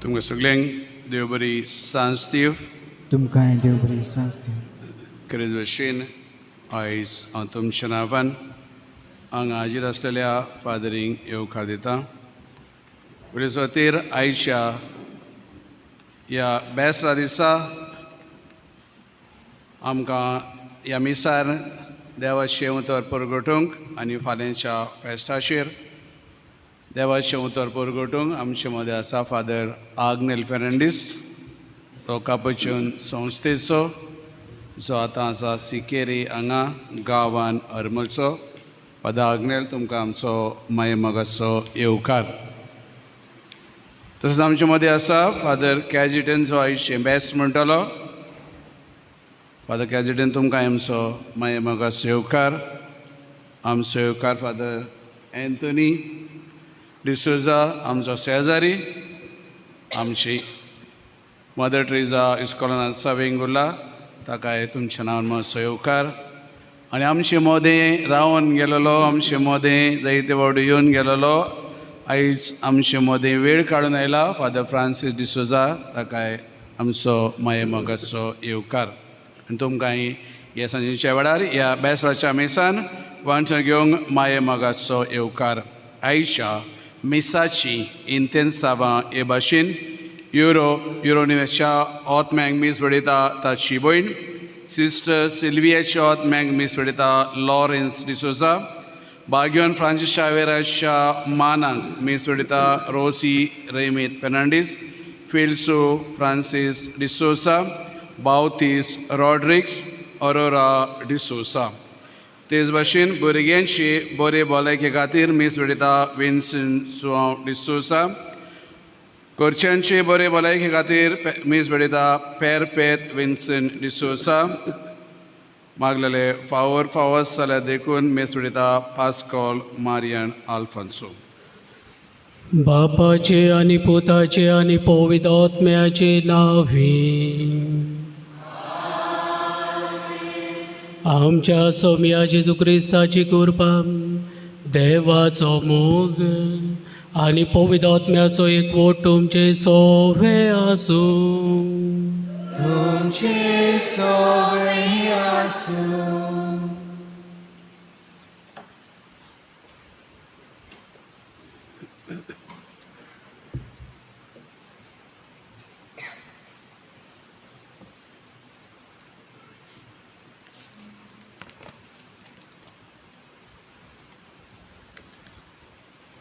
तुमकां सगळ्यांक देव बरी सांज दिव. तुमकांय देव बरी सांज दिवं. खरेंच भशेन आयज हांव तुमच्या नांवान हांगा हाजीर आसलेल्या फादरींक येवकार दितां. वेळेस खातीर आयच्या ह्या बेसरा दिसा आमकां ह्या मिसार देवाचें उतर परगटूंक आनी फाल्यांच्या फेस्ताचेर देवाचें उतर परगटूंक आमचे मदें आसा फादर आग्नेल फेर्नांडीस, तो कापुचीन संस्थेचो जो आतां आसा सिकेरी हांगा गांवान हरमलचो. फादर आग्नेल, तुमकां आमचो माये मोगाचो येवकार. तशेंच आमचे मदें आसा फादर कॅजिटन, जो आयचे बेस्ट म्हणटलो. फादर कॅजिटन, तुमकां आमचो माये मोगाचो येवकार. आमचो येवकार फादर एंथोनी डिसोजा, आमचो शेजारी, आमची मदर ट्रेजा इस्कॉलान आसा वेंगुर्ला, ताकाय तुमच्या नांवान मातसो येवकार. आनी आमचे मदें रावन गेलोलो, आमचे मदें जायते फावटी येवन गेलोलो, आयज आमचे मदें वेळ काडून आयला फादर फ्रांसीस डिसोजा, ताकाय आमचो माये मोगाचो येवकार. आनी तुमकां ह्या सांजेच्या वेळार ह्या बेसराच्या मेसान वांटो घेवंक माये मोगाचो येवकार. आयच्या मिसाची इंतेन्सावां हे भाशेन युरोनिवेच्या आत्म्यांक मीस वेडयता ताची भयण सिस्टर सिल्वियाच्या आत्म्यांक मीस वेडयता लॉरेन्स डिसोजा. बाग्योन फ्रांसीस शावेराच्या मानांक मीस वेडयता रोसी रेमीत फेर्नांडीस, फिल्सो फ्रांसीस डिसोसा, बावतीस रॉड्रिक्स, अरोरा डिसोसा. तेच भाशेन भुरग्यांची बरे भलायके खातीर मीस वेडयता विन्सेंट सुआंव डिसोसा. घरच्यांचे बरे भलायके खातीर मीस वेडयता पेरपेत विन्सेंट डिसोसा. मागलेले फावोस जाल्यार देखून मीस वेडयता पास्कॉल मारियन आल्फान्सो. बापाचे आनी पुताचे आनी पवित्र आत्म्याचे नांवी. आमच्या सोम्या जेजू क्रिस्ताची कृपा, देवाचो मोग आनी पवित्र आत्म्याचो एकवट तुमचे सोवे आसूं. तुमचे सोवे आसूं.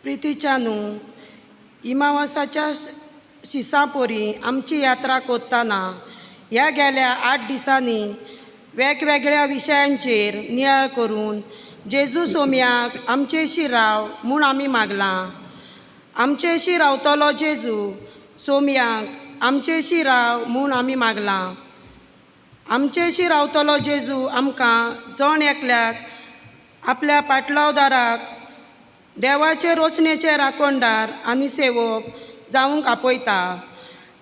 प्रितीच्यानू इमावासाच्या शिसां पोरी आमची यात्रा कोत्ताना ह्या गेल्या 8 दिसांनी वेगवेगळ्या विशयांचेर नियाळ करून जेजू सोम्याक आमचेशी राव म्हूण आमी मागलां. आमचेशी रावतलो जेजू सोम्याक आमचेशी राव म्हूण आमी मागलां. आमचेशी रावतलो जेजू आमकां जण एकल्याक आपल्या पाटलावदाराक देवाचे रोचणेचे राखणदार आनी सेवक जावंक आपयता.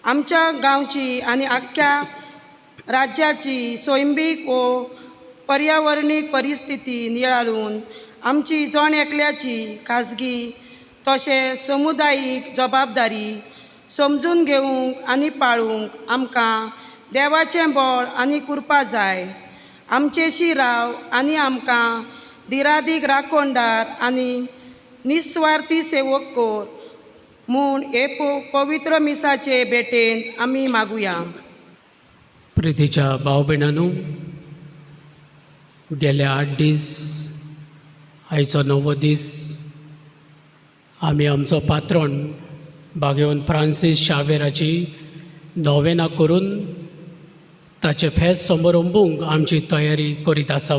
आमच्या गांवची आनी आख्ख्या राज्याची सैमीक व पर्यावरणीक परिस्थिती नियाळून आमची जण एकल्याची खाजगी तशेंच समुदायीक जबाबदारी समजून घेवंक आनी पाळूंक आमकां देवाचें बळ आनी कृपा जाय. आमचेशी राव आनी आमकां दिरादीक राखणदार आनी निस्वार्थी सेवक कोर म्हूण हे पवित्र मिसाचे भेटेन आमी मागुया. प्रितीच्या भाव भयणांनो, गेले 8 दीस आयचो 9वो दीस आमी आमचो पात्रोण बागेवन फ्रांसीस शावेराची नोवेना करून ताचे फेस्त समारंभूंक आमची तयारी करीत आसा.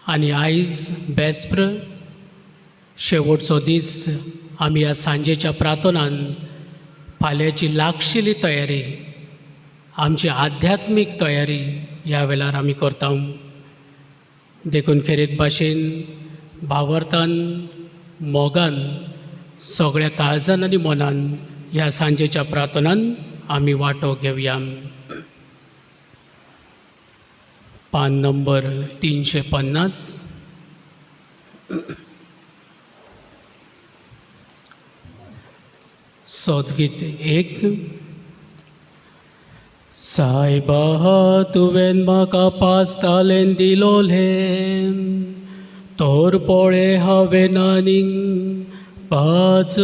आनी आयज बेस्प्र शेवटचो दीस आमी ह्या सांजेच्या प्रार्थनान फाल्यांची लागशिल्ली तयारी, आमची आध्यात्मीक तयारी ह्या वेळार आमी करता. देखून खेरीत भाशेन भावार्थान मोगान सगळ्या काळजान आनी मनान ह्या सांजेच्या प्रार्थनान आमी वांटो घेवया. पान नंबर 350. सदगीत 1. सायबा तुवें म्हाका 5 तालें दिलोलें, तोर पोळे हांवें आनीक 5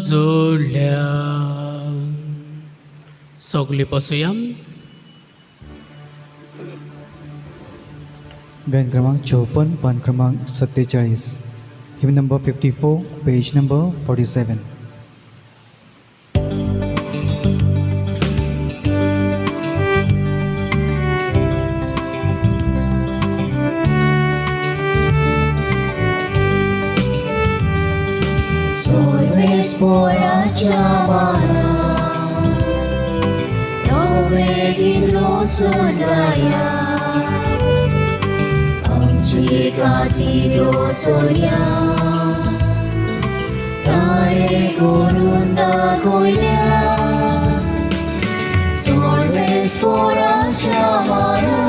जोडल्या. सगळीं बसुया. गायन क्रमांक 54 पान क्रमांक 47, hymn number 54, page number 47. Sporacia mala, nove gidrosudaya, amci katiro solia, tare gorunda koilya, sorve sporacia mala,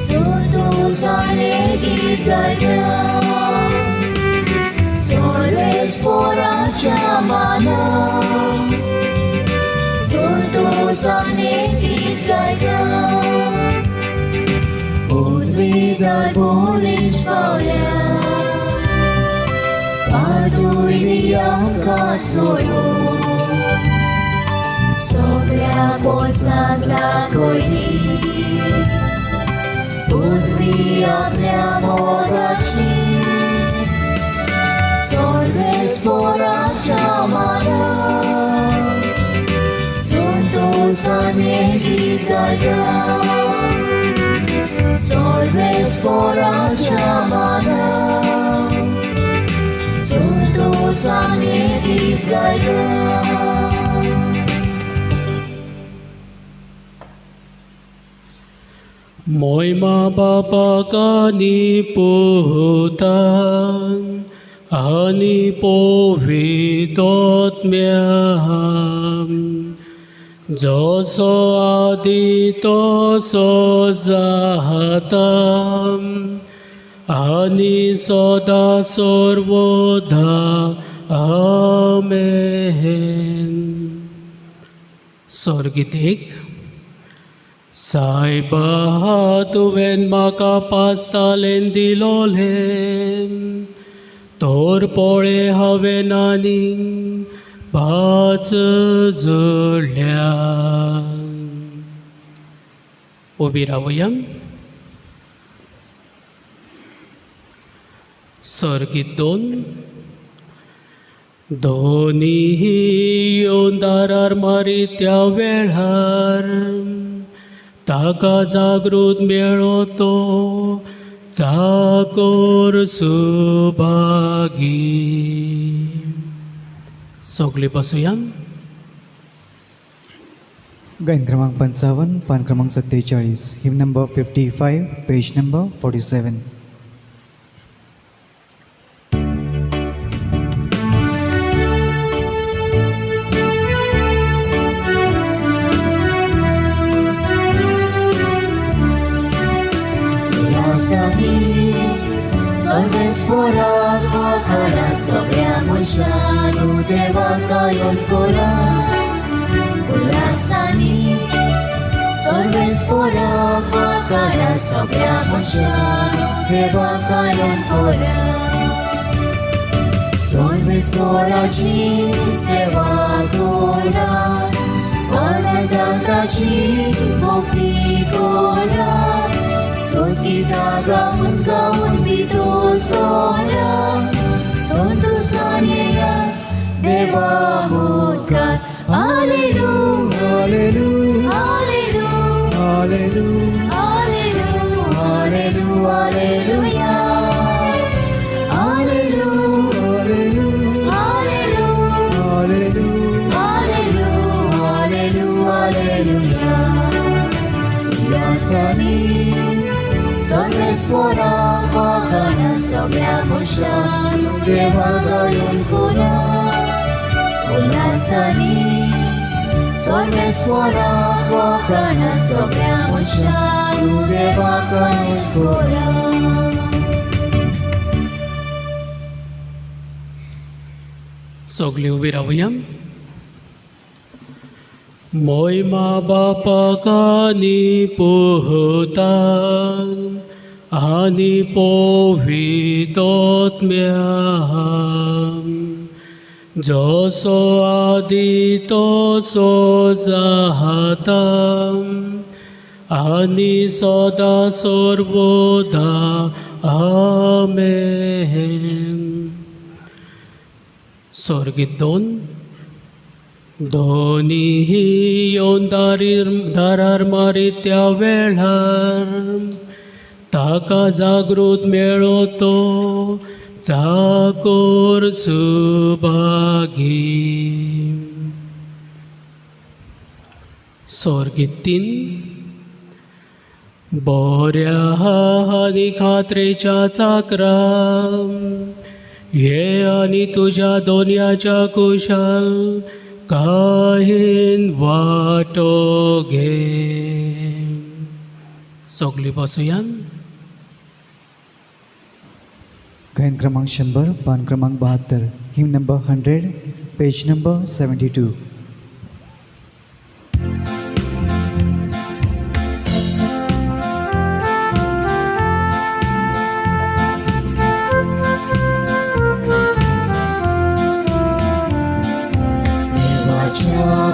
sutu sane gidaya. Soles poracia mana, suntos anegitgaida, podvidar bolis paulia, paduilianka solo, sopra posnagla koini, podviaplia moraci. Solves poracia mala, suntos anegitgaida. Solves poracia mala, suntos anegitgaida. Moima baba kani puhutan, ani powidotmiam, joso adi toso zahatam, ani soda sorvoda. Amen. Sorgit 1. Saibha tuven म्हाका 5 तालें दिलोलें, तोर पोळे हांवें आनीक 5 जोडल्या. उबी रावया. सर्गीत 2. दोनीय येवन दारार मारी त्या वेळार, ताका जागृत मेळ्ळो तो चाकोर सुभागी. सगळीं बसुया. गायन क्रमांक 55 पान क्रमांक 47, hymn number 55, page number 47. Solves porak wakara soglia munshanu devaka yonkora ulasani. Solves porak wakara soglia munshanu devaka yonkora. Solves poraci seva kora, anandantaci bokti kora. Sotita gaun bidol sora, sontusanya deva mudkan. Hallelujah, hallelujah, hallelujah, hallelujah, hallelujah, hallelujah, hallelujah, hallelujah, hallelujah, hallelujah. Ulasani. Solves porak wakana soglia munshanu devaka yonkora ulasani. Solves porak wakana soglia munshanu devaka yonkora. सगळीं उबी रावया. मोयमा बापाक आनी पोहता आनी पोवितोत्म्या जसो आदी तसो जाता आनी सदा सर्वदा आमेन. स्वर्गीत दोन्ही येवन दारार मारीत त्या वेळार ताका जागृत मेळो तो जागोर सुभागी. स्वर्गीत बऱ्या आनी खात्रेच्या चाकरा हे आनी तुझ्या दोनयाच्या कुशाल काहीन वाटो घे. सगळीं बसुयान. गायन क्रमांक 100 पान क्रमांक 72 हिम नंबर 100 पेज नंबर 72.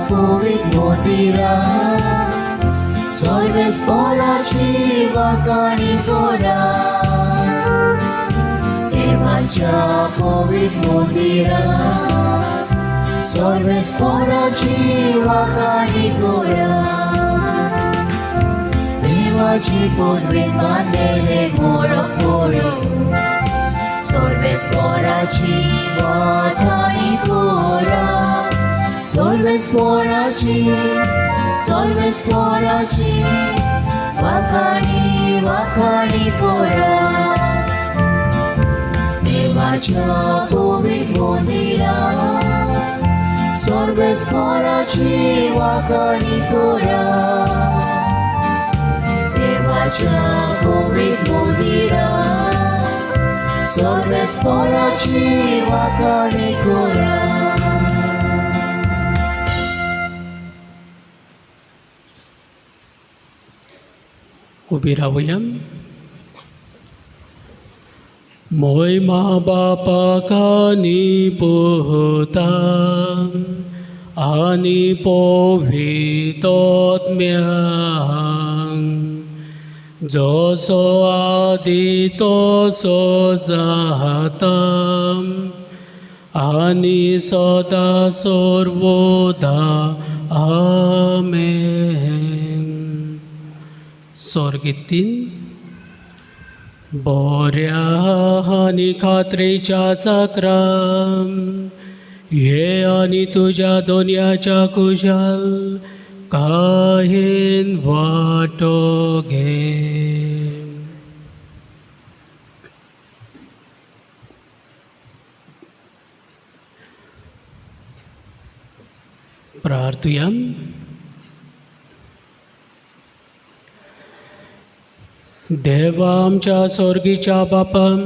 पवित्र मोदिरा सर्वेस्पराची वाखाणी करा. देवाच्या पवित्र मोदिरा सर्वेस्पराची वाखाणी करा. देवाची पदवीत बांधलेले मोडक मोडो सर्वेस्पराची वाखाणी करा. सर्वेस्पराची वाखाणी करा. देवाच्या पवित्र मोदिरा सर्वेस्पराची वाखाणी करा. देवाच्या पवित्र मोदिरा सर्वेस्पराची वाखाणी करा. उबी रावया. मोयमा बापाक आनी पोहता आनी पोवितोत्म्या जसो आदी तसो जाता आनी सदा सर्वदा आमेन. स्वर्गीत बऱ्या आनी खात्रेच्या चाकरा हे आनी तुझ्या दोनयाच्या कुशाल काहीन वाटो घे. प्रार्थुया. देवा आमच्या स्वर्गीच्या बापाम,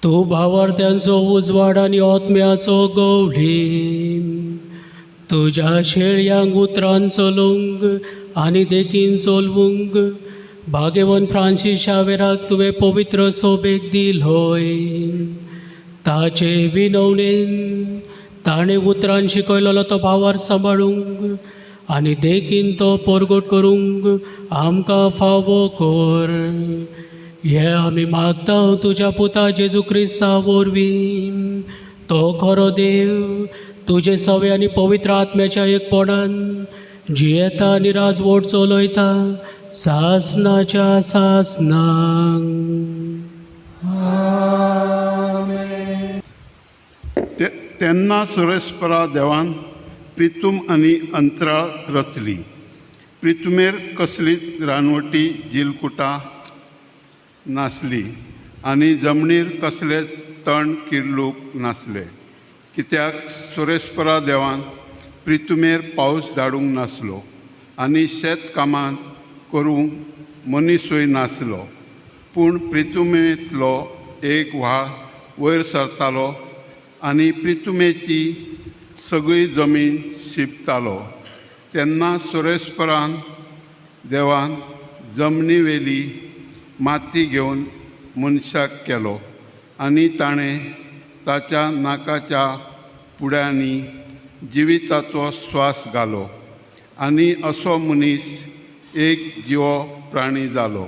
तूं भावार्थ्यांचो उजवाड आनी ओतम्याचो गवळी तुज्या शेळयांक उतरान चलोवंक आनी देखीन चलवूंक भाग्यवन फ्रांसीस शावेराक तुवें पवित्र सोबेक दिलोय. ताचे विनवणेन ताणें उतरान शिकयलोलो तो भावार सांबाळूंक आनी देखीन तो परगट करूंक आमकां फावो कर. हे आमी मागता तुज्या पुता जेजू क्रिस्ता वरवीं. तो खरो देव तुजे सवे आनी पवित्र आत्म्याच्या एकपणान जियेता आनी राजवट चलयता सासनाच्या सासनांक. तेन्ना सुरेस्परा देवान प्रितूम आनी अंतराळ रचली. प्रितुमेर कसलीच रानवटी जिलकुटां नासली आनी जमनीर कसलेच तण किर्लूक नासले, कित्याक सुरेस्परा देवान प्रितुमेर पावस धाडूंक नासलो आनी शेत कामान करूंक मनीसूय नासलो. पूण प्रितुमेंतलो एक व्हाळ वयर सरतालो आनी प्रितुमेची सगळी जमीन शिंपतालो. तेन्ना सुरेस्परान देवान जमनीवेली माती घेवन मनशाक केलो आनी ताणें ताच्या नाकाच्या पुड्यांनी जिविताचो स्वास घालो आनी असो मनीस एक जिवो प्राणी जालो.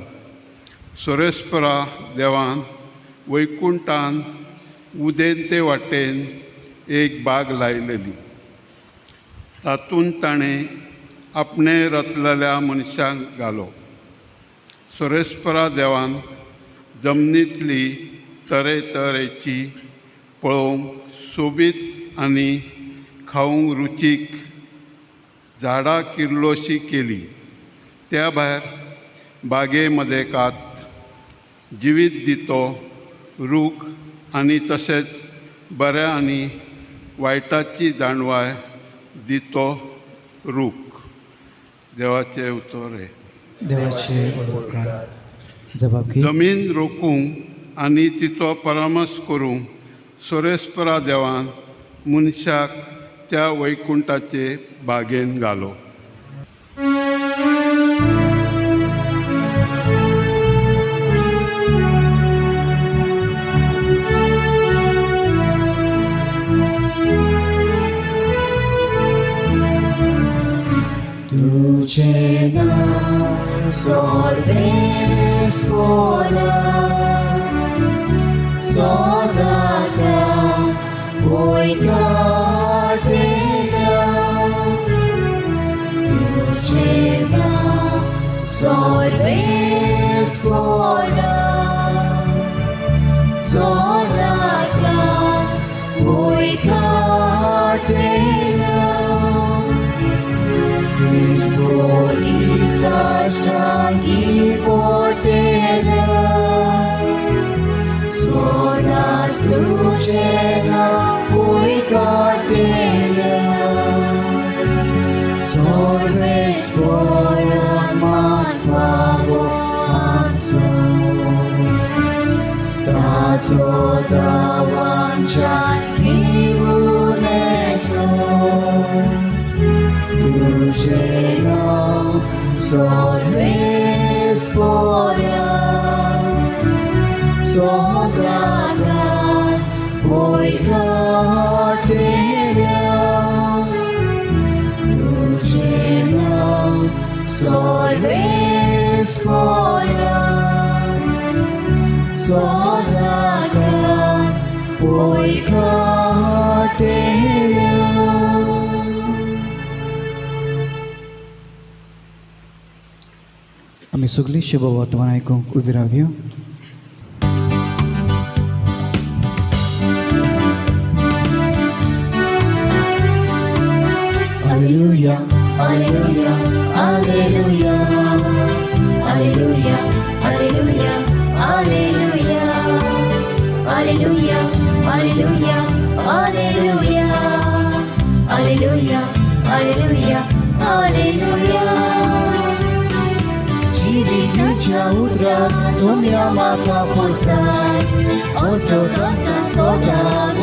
सुरेस्परा देवान वैकुंठान उदेंते वाटेन एक बाग लायलेली. तातूंत ताणें आपणें रचलेल्या मनशाक घालो. सुरेस्परा देवान जमनींतली तरेतरेची पळोवंक सोबीत आनी खावंक रुचीक झाडां किर्लोशी केली. त्या भायर बागे मदेकात जिवीत दितो रूख आनी तशेंच बऱ्या आनी वायटाची जाणवाय दितो रूख. देवाचे उतोरे. देवाचे उपकार. जबाबकी जमीन रोखूंक आनी तिचो परामर्श करूंक सुरेस्परा देवान मनशाक त्या वैकुंठाचे बागेन घालो. तुझे नाम सर्वेस्परा सदाका वैकाटेला. तुझे नाम सर्वेस्परा सदाका वैकाटेला. Sastangi portela, sodas lucena uicatela, sorves fora matfavo anso, taso davam chanki uneso. Tužena sorvespora sodagar oikatela. Tužena sorvespora sodagar oikatela. आम्ही सगळी शुभ वर्तमान ऐकूंक उबी रावया. Alleluia, alleluia, alleluia, alleluia, alleluia, alleluia, alleluia, alleluia, alleluia, alleluia, alleluia, alleluia. Dziwicia utra, sumia maka postaj, osotaca soda,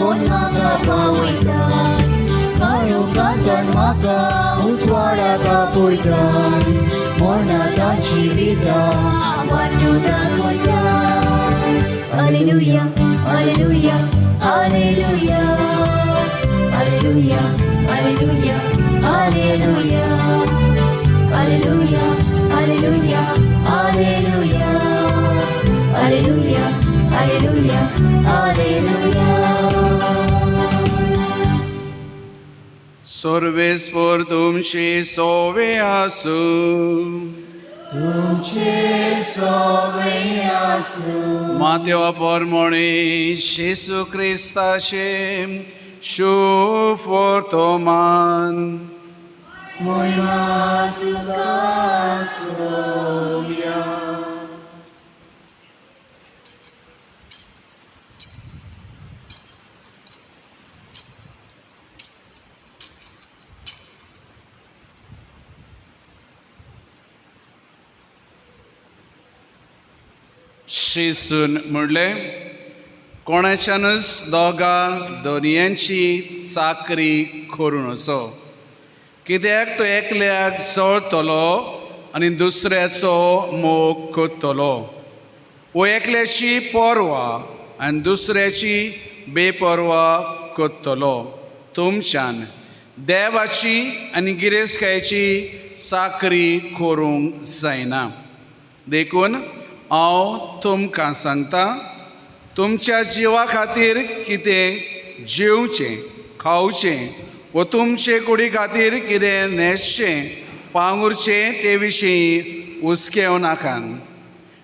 on maka pawikaj. Karugatan maka uswara kapuitan, mornatan chivita, wandudan puitan. Alleluia, alleluia, alleluia, alleluia, alleluia, alleluia, alleluia, alleluia, alleluia, alleluia, alleluia, alleluia. Sorvespor तुमची सोवे आसू. तुमचे सोवे आसू. Mateo pormoni Jesu Christace shu fortoman. Moima tuka sovia. शिसून म्हणलें, कोणाच्यानच दोगां दोनयांची साकरी करूं नजो, कित्याक तो एकल्याक जळटलो आनी दुसऱ्याचो मोग कोत्तलो, वो एकल्याची पोरवा आनी दुसऱ्याची बेपरवा कोत्तलो. तुमच्यान देवाची आनी गिरेस्तकायेची साकरी करूंक जायना. देखून हांव तुमकां सांगता, तुमच्या जिवा खातीर कितें जेवचें खावचें व तुमचे कुडी खातीर कितें न्हेसचें पांगुरचें ते विशीं हुस्केव नाकात.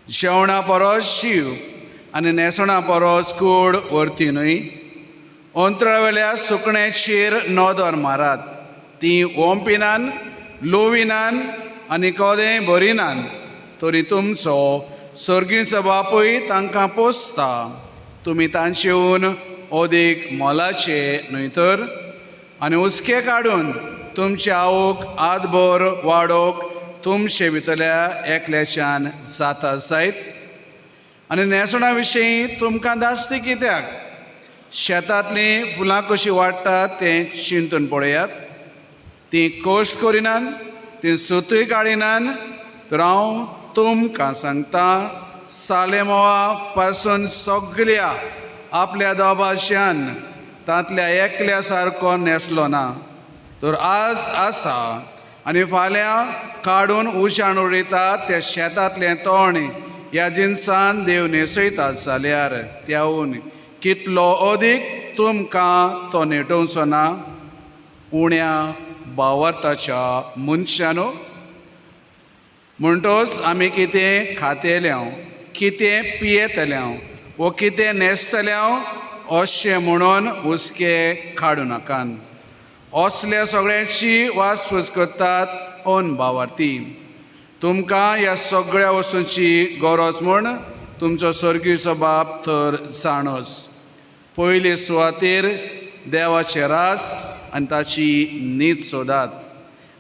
जेवणा परस जीव आनी न्हेसणा परस कूड व्हरती न्हय. अंतरावेल्या सुकण्याचेर नदर मारात, तीं ओंपिनान लोविनान आनी कोदें भरिनान, तरी तुमचो सर्गीचो बापूय तांकां पोसता. तुमी तांचेहून अदीक मोलाचे न्हय तर. आनी हुस्के काडून तुमच्या आवोक आदभर वाडोवंक तुमचे भितरल्या एकल्याच्यान जाता जायत. आनी न्हेसणा विशीं तुमकां दास्ती कित्याक? शेतांतलीं फुलां कशीं वाडटात तें चिंतून पळयात. तीं कश्ट करिनात, तीं सुतूय काडिनात. तर हांव तुमकां सांगता, सालेमोवा पासून सगल्या आपल्या दोबाश्यान तांतल्या एकल्या सारको न्हेसलो ना. तर आज आसा आनी फाल्यां काडून उशाण उडयता त्या शेतांतलें तोंड ह्या जिन्सान देव न्हेसयता जाल्यार त्याहून कितलो अदीक तुमकां तो नेटोवचो ना. उण्या भावार्थाच्या मनशानो, म्हणटोच आमी कितें खातेल्यांव, कितें पियेतल्यांव वो कितें न्हेसतल्यांव अशें म्हणून हुस्के काडूं नाकात. असल्या सगळ्यांची वासपूस करतात ओन भावार्थी. तुमकां ह्या सगळ्या वस्तूंची गरज म्हूण तुमचो सर्गीचो बाप तर जाणोस. पयले सुवातेर देवाचे रास आनी ताची नीत सोदात,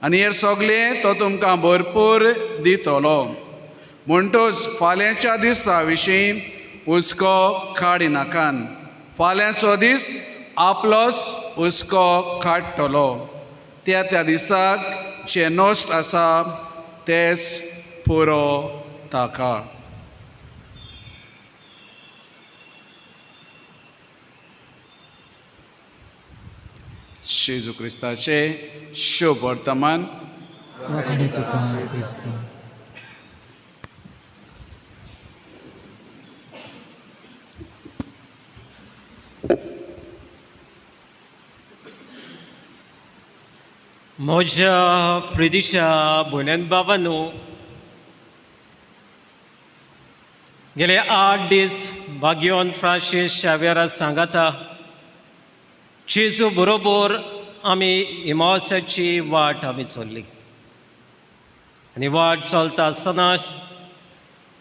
आनी हेर सगळें तो तुमकां भरपूर दितलो. म्हणटच फाल्यांच्या दिसा विशीं हुस्को काडिनाकात. फाल्यांचो दीस आपलोच हुस्को काडटलो. त्या दिसाक जे नश्ट आसा तेच पुरो ताका. जेजू क्रिस्ताचे शुभ वर्तमान. वखणी तुका क्रिस्त. म्हज्या प्रितीच्या भयण बाबांनो, गेले 8 दीस बागयोन फ्रांसीस शावेरा सांगाता जेजू बरोबर आमी इमावसाची वाट आमी चल्ली. आनी वाट चलता आसतना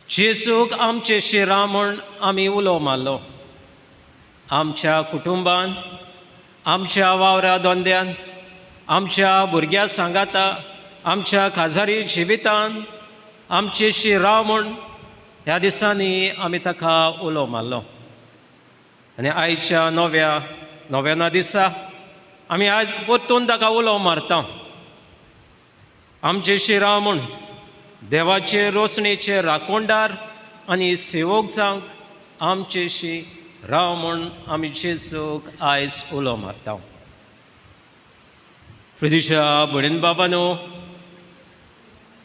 जेजूक आमचे शिरा म्हूण आमी उलो मारलो. आमच्या कुटुंबांत, आमच्या वावरा दोंद्यांत, आमच्या भुरग्यां सांगाता, आमच्या काजारी जिवितांत आमचे शिरा म्हूण ह्या दिसांनी आमी ताका उलो मारलो. आनी आयच्या नव्याना दिसा आमी आयज परतून ताका उलो मारता. आमचे शिरा म्हूण देवाचे रोसणेचे राखणदार आनी सेवक जावंक आमचेशी राव म्हूण आमी जेजूक आयज उलो मारता. प्रितीच्या भयण बाबांनो,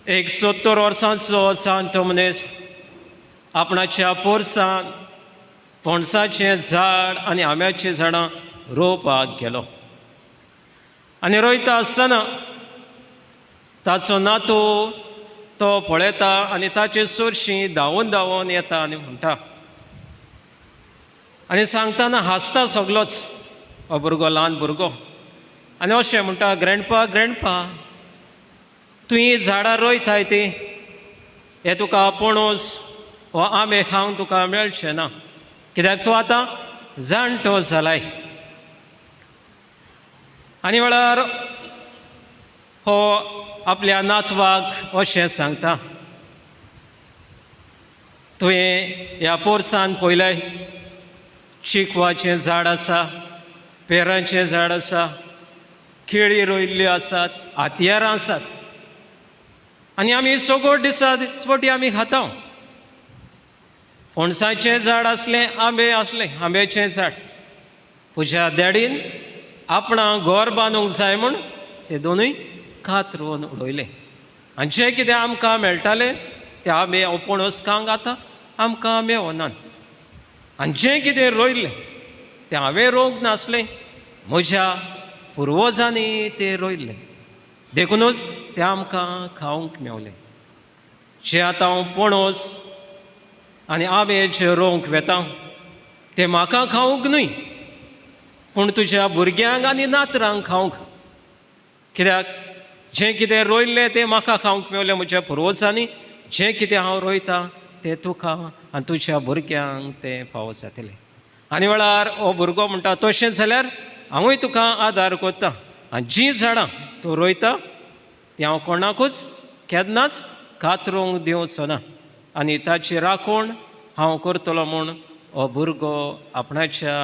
एक 70 वर्सांचो जाणटो मनीस आपणाच्या पोरसान पणसाचें झाड आनी आंब्याचीं झाडां रोवपाक गेलो. आनी रोयता आसतना ताचो नातू तो पळयता आनी ताचे चडशीं धांवून येता आनी म्हणटा आनी सांगतना हांसता सगलोच हो भुरगो, ल्हान भुरगो. आनी अशें म्हणटा, ग्रँडपा तूं ही झाडां रोयताय ती, हे तुका पणस हो आंबे खावंक तुका मेळचे ना, कित्याक तूं आतां जाणटो जालाय. आनी वेळार हो आपल्या नातवाक अशें सांगता, तुवें ह्या पोरसान पळयलय चिकवाचें झाड आसा, पेरांचें झाड आसा, केळी रोयिल्ल्यो आसात, आतयारां आसात, आनी आमी सगळो दिसपटी आमी खाता. पणसाचें झाड आसलें, आंबे आसले, आंब्याचें झाड. तुज्या डॅडीन आपणाक घर बांदूंक जाय म्हूण ते दोनूय कात रोवन उडयले. आनी जें कितें आमकां मेळटालें तें आंबे पणस खावंक आतां आमकां मेळनात. आनी जें कितें रोयल्लें तें हांवें रोवंक नासलें, म्हज्या पुर्वजांनी तें रोयल्लें, देखूनच तें आमकां खावंक मेवलें. जें आतां हांव पणस आनी आंबे जे रोवंक वेता तें म्हाका खावंक न्हय, पूण तुज्या भुरग्यांक आनी नातरांक खावंक. कित्याक जें कितें रोयल्लें तें म्हाका खावंक मेवलें म्हज्या पुर्वजांनी. जें कितें हांव रोयतां तें तुका आनी तुज्या भुरग्यांक तें फावो जातलें. आनी वेळार हो भुरगो म्हणटा तशें जाल्यार हांवूय तुका आदार करतां, आनी जीं झाडां तूं रोयता तीं हांव कोणाकूच केन्नाच कातरूंक दिवचो ना, आनी ताची राखण हांव करतलो म्हूण हो भुरगो आपणाच्या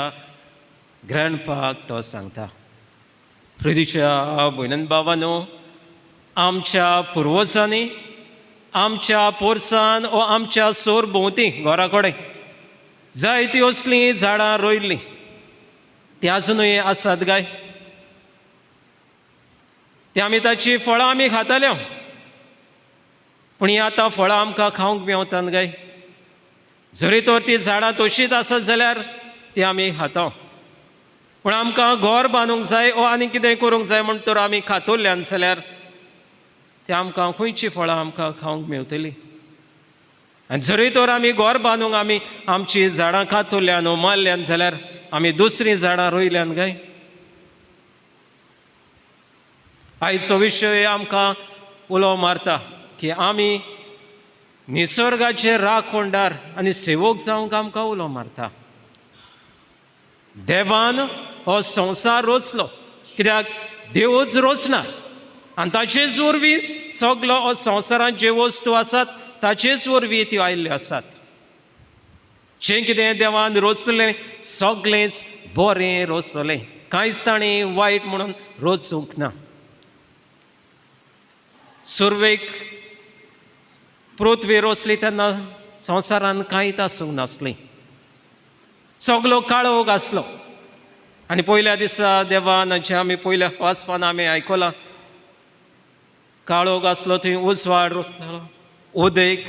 ग्रँडपाक तो सांगता. प्रितीच्या भयण भावांनो, आमच्या पुर्वजांनी आमच्या पोरसान वा आमच्या सोर भोंवती घरा कडेन जायतीं असलीं झाडां रोयिल्लीं. तीं आजुनूय आसात काय? तीं आमी ताची फळां आमी खाताल्यो, पूण हीं आतां फळां आमकां खावंक मेवतात काय? जरी तर तीं झाडां तशींच आसत जाल्यार तीं आमी खाता, पूण आमकां घर बांदूंक जाय वा आनी कितेंय करूंक जाय म्हण तर आमी खातोल्ल्यान जाल्यार तें आमकां खंयचीं फळां आमकां खावंक मेवतलीं? आनी जरी तर आमी घर बांदूंक आमी आमचीं झाडां खातोल्ल्यान वा मारल्यान जाल्यार आमी दुसरीं झाडां रोयल्यान काय? आयचो विशय आमकां उलो मारता की आमी निसर्गाचे राखणदार आनी सेवक जावंक आमकां उलो मारता. देवान हो संवसार रचलो, कित्याक देवूच रचना, आनी ताचेच वरवीं सगलो हो संवसारांत जे वस्तू आसात ताचेच वरवीं त्यो आयिल्ल्यो आसात. जें कितें देवान रचलें सगळेंच बरें रचलें, कांयच ताणें वायट म्हणून रचूंक ना. सुरवेक पृथ्वी रचली तेन्ना संवसारान कांयच आसूंक नासलें, सगलो काळोख आसलो. आनी पयल्या दिसा देवान जें आमी पयल्या वाचपान आमी आयकलां, काळोख आसलो थंय उजवाड रचलो, उदक,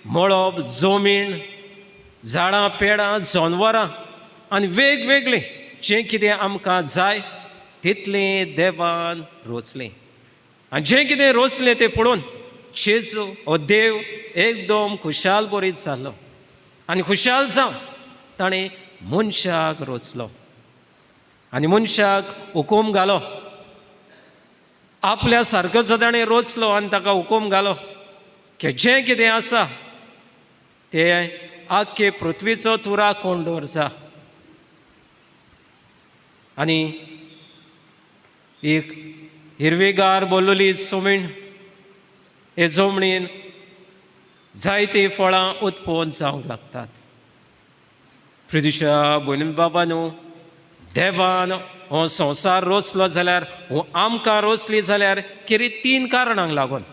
मळब, जमीन, झाडां, पेडां, जनवरां आनी वेगवेगळीं जें कितें आमकां जाय तितलें देवान रचलें. आनी जें कितें रचलें तें पळोवन जेजू हो देव एकदम खुशाल बरीत जालो, आनी खुशाल जावन ताणें मनशाक रचलो. आनी मनशाक हुकूम घालो, आपल्या सारकोच ताणें रचलो आनी ताका हुकूम घालो की जें कितें आसा तें आख्खे पृथ्वीचो तूं राखण दवरचा. आनी एक हिरवीगार बोललोली जमीन, हे जमणीन जायतीं फळां उत्पन्न जावंक लागतात. प्रितीच्या भयण बाबांनो, देवान हो संवसार रचलो जाल्यार हो आमकां रचली जाल्यार कितें 3 कारणांक लागून.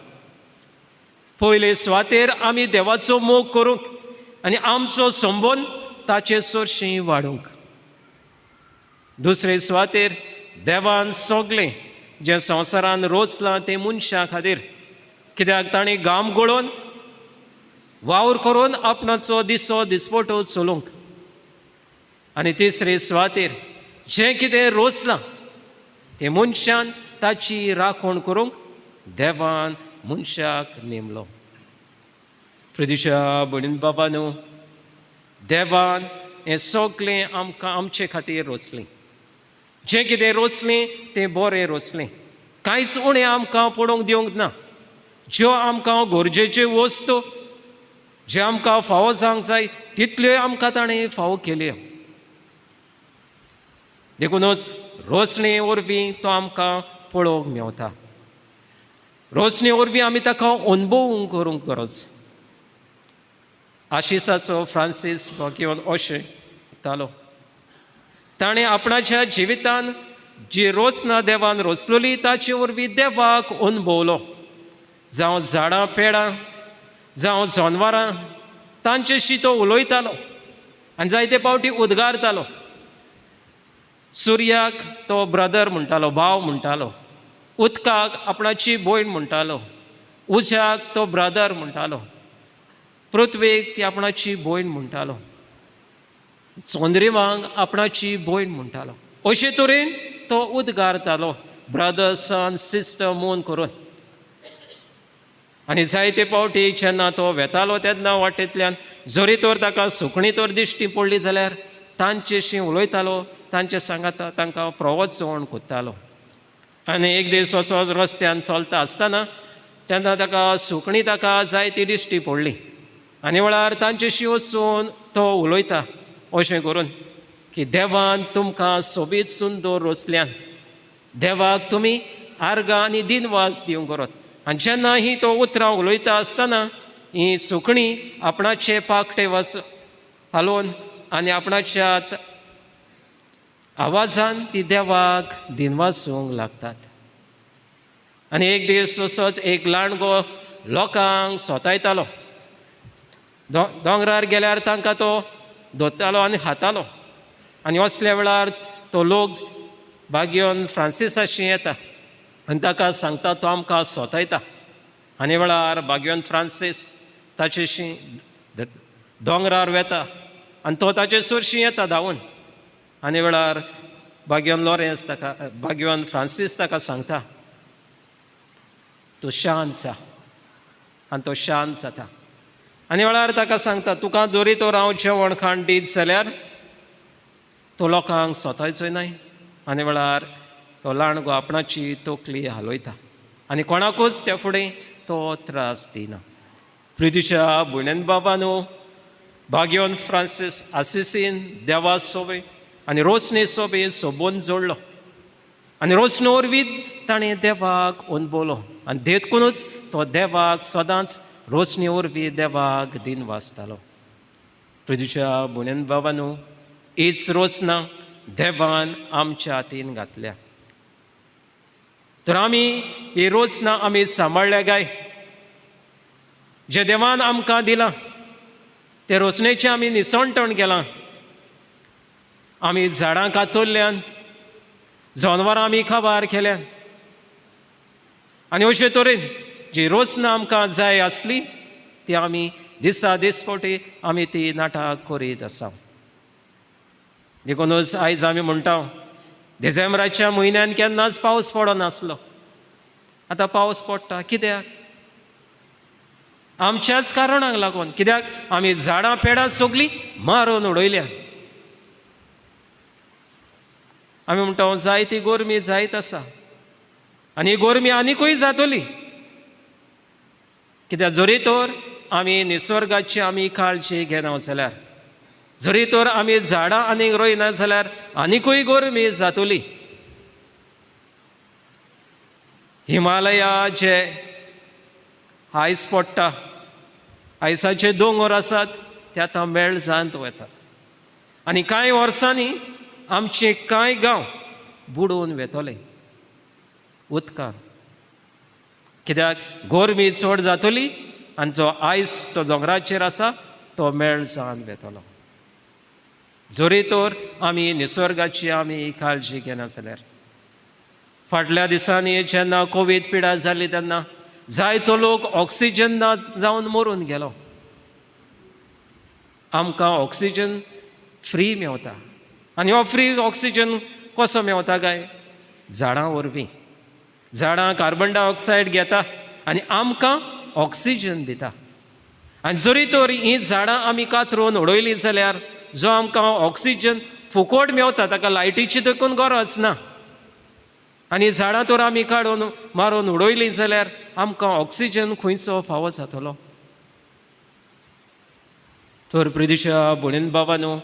पयले सुवातेर आमी देवाचो मोग करूंक आनी आमचो संबंद ताचे चडशीं वाडोवंक. दुसरे सुवातेर देवान सगळें जें संवसारान रचलां तें मनशा खातीर, कित्याक ताणें घाम गळोवन वावर करून आपणाचो दिसो दिसपटो चलोवंक. आनी तिसरे सुवातेर जें कितें रचलां तें मनशान ताची राखण करूंक देवान मनशाक नेमलो. प्रितीच्या भयण बाबांनो, देवान हें सगळें आमकां आमचे खातीर रचलें. जें कितें रचलें तें बरें रचलें, कांयच उणें आमकां पडोवंक दिवंक ना. ज्यो आमकां गरजेच्यो वस्तू जे आमकां फावो जावंक जाय तितल्योय आमकां ताणें फावो केल्यो. देखूनच रचणे वरवीं तो आमकां पळोवंक मेवता. रचणे वरवीं आमी ताका अनुभव करूंक गरज. आशिसाचो फ्रांसीस घेवन अशें म्हणटालो, ताणें आपणाच्या जिवितान जी रोसना देवान रोसलोली ताचे वरवीं देवाक अनुभवलो. जावं झाडां पेडां जावं जनावरां तांचेशी तो उलयतालो आनी जायते फावटी उद्गारतालो. सुर्याक तो ब्रदर म्हणटालो, भाव म्हणटालो. उदकाक आपणाची भयण म्हणटालो. उज्याक तो ब्रदर म्हणटालो. पृथ्वेक ती आपणाची भयण म्हणटालो. चोंद्रिमांक आपणाची भयण म्हणटालो. अशे तरेन तो उद्गारतालो, ब्रदर सन सिस्टर म्हूण करून. आनी जायते फावटी जेन्ना तो वेतालो तेन्ना वाटेंतल्यान जोरी तर ताका सुकणी तर दिश्टी पडली जाल्यार तांचेशी उलयतालो, तांचे सांगाता तांकां प्रवचन कोत्तालो. आनी एक दीस असोच रस्त्यान चलता आसतना तेन्ना ताका सुकणी ताका जायती दिश्टी पडली. आनी वेळार तांचेशी वचून तो उलयता अशें करून की देवान तुमकां सोबीत सुंदर रोसल्यान देवाक तुमी आर्गां आनी दिनवास दिवंक गरज. आनी जेन्ना ही तो उतरां उलयता आसतना ही सुकणी आपणाचे पाकटे हालोवन आनी आपणाच्या आवाजान ती देवाक दिनवासूंक लागतात. आनी एक दीस असोच एक ल्हानगो लोकांक सोतायतालो. दोंगरार गेल्यार तांकां तो धरतालो आनी खातालो. आनी असल्या वेळार तो लोक बागयोन फ्रांसिसाशी येता आनी ताका सांगता तो आमकां सोतायता. आनी वेळार बागयोन फ्रांसीस ताचेशी दोंगरार वेता आनी तो ताचे सुरशी येता धांवून. आनी वेळार बागयोन लॉरेन्स ताका बागयोन फ्रांसीस ताका सांगता तूं शांत जा. आनी तो शांत जाता. आनी वेळार ताका सांगता तुका जोरी तो हांव जेवण खाण दीत जाल्यार तो लोकांक सोतायचोय नाय. आनी वेळार तो ल्हानगो आपणाची तोकली हालयता आनी कोणाकूच त्या फुडें तो त्रास दिना. प्रितीच्या भयणीन बाबांनो, बागयोन फ्रांसीस आसिसीन देवा सोबे आनी रोसने सोबे सोबून जोडलो. आनी रोसने वरवीं ताणें देवाक अनुभवलो आनी देखूनच तो देवाक सदांच रोसने वरवीं देवाक दिन वाचतालो. प्रितीच्या भयणीन बाबांनो, हीच रोसना देवान आमच्या हातीन घातल्या. तर आमी ही रोसना आमी सांबाळल्या गाय. जे देवान आमकां दिलां ते रोसणेचें आमी निसणटण केलां. आमी झाडां कातरल्यान, जनावरां आमी काबार केल्यान. आनी अशे तरेन जी रोसना आमकां जाय आसली ती आमी दिसा दिसपटी आमी ती नाटक करीत आसा. देखूनच आयज आमी म्हणटा डिसेंबराच्या म्हयन्यान केन्नाच पावस पडनासलो. आतां पावस पडटा कित्याक? आमच्याच कारणाक लागून. कित्याक आमी झाडां पेडां सगळीं मारून उडयल्या. आमी म्हणटा जायती गोरमी जायत आसा आनी ही गोरमी आनिकूय जातली. कित्याक जरी तर आमी निसर्गाची आमी काळजी घेना जाल्यार, जरी तर आमी झाडां आनीक रोयना जाल्यार आनिकूय गोरमी जातली. हिमालया जे आयस पडटा, आयसाचे दोंगर आसात ते आतां मेळ जायत वतात. आनी कांय वर्सांनी आमचे कांय गांव बुडून वेतले उदकान. कित्याक गोरमी चड जातली आनी जो आयस तो दोंगराचेर आसा तो मेळ जावन वेतलो. जरी तर आमी निसर्गाची आमी काळजी घेना जाल्यार. फाटल्या दिसांनी जेन्ना कोवीड पिडा जाली तेन्ना जायतो लोक ऑक्सिजन ना जावन मरून गेलो. आमकां ऑक्सिजन फ्री मेवता. आनी हो फ्री ऑक्सिजन कसो मेवता काय? झाडां वरवीं. झाडां कार्बन डायऑक्सायड घेता आनी आमकां ऑक्सिजन दिता. आनी जरी तर हीं झाडां आमी कातरून उडयलीं जाल्यार जो आमकां ऑक्सिजन फुकट मेवता ताका लायटीची देखून गरज ना. आनी झाडां तर आमी काडून मारून उडयलीं जाल्यार आमकां ऑक्सिजन खंयचो फावो जातलो? तर प्रितीच्या भयणीन बाबांनो,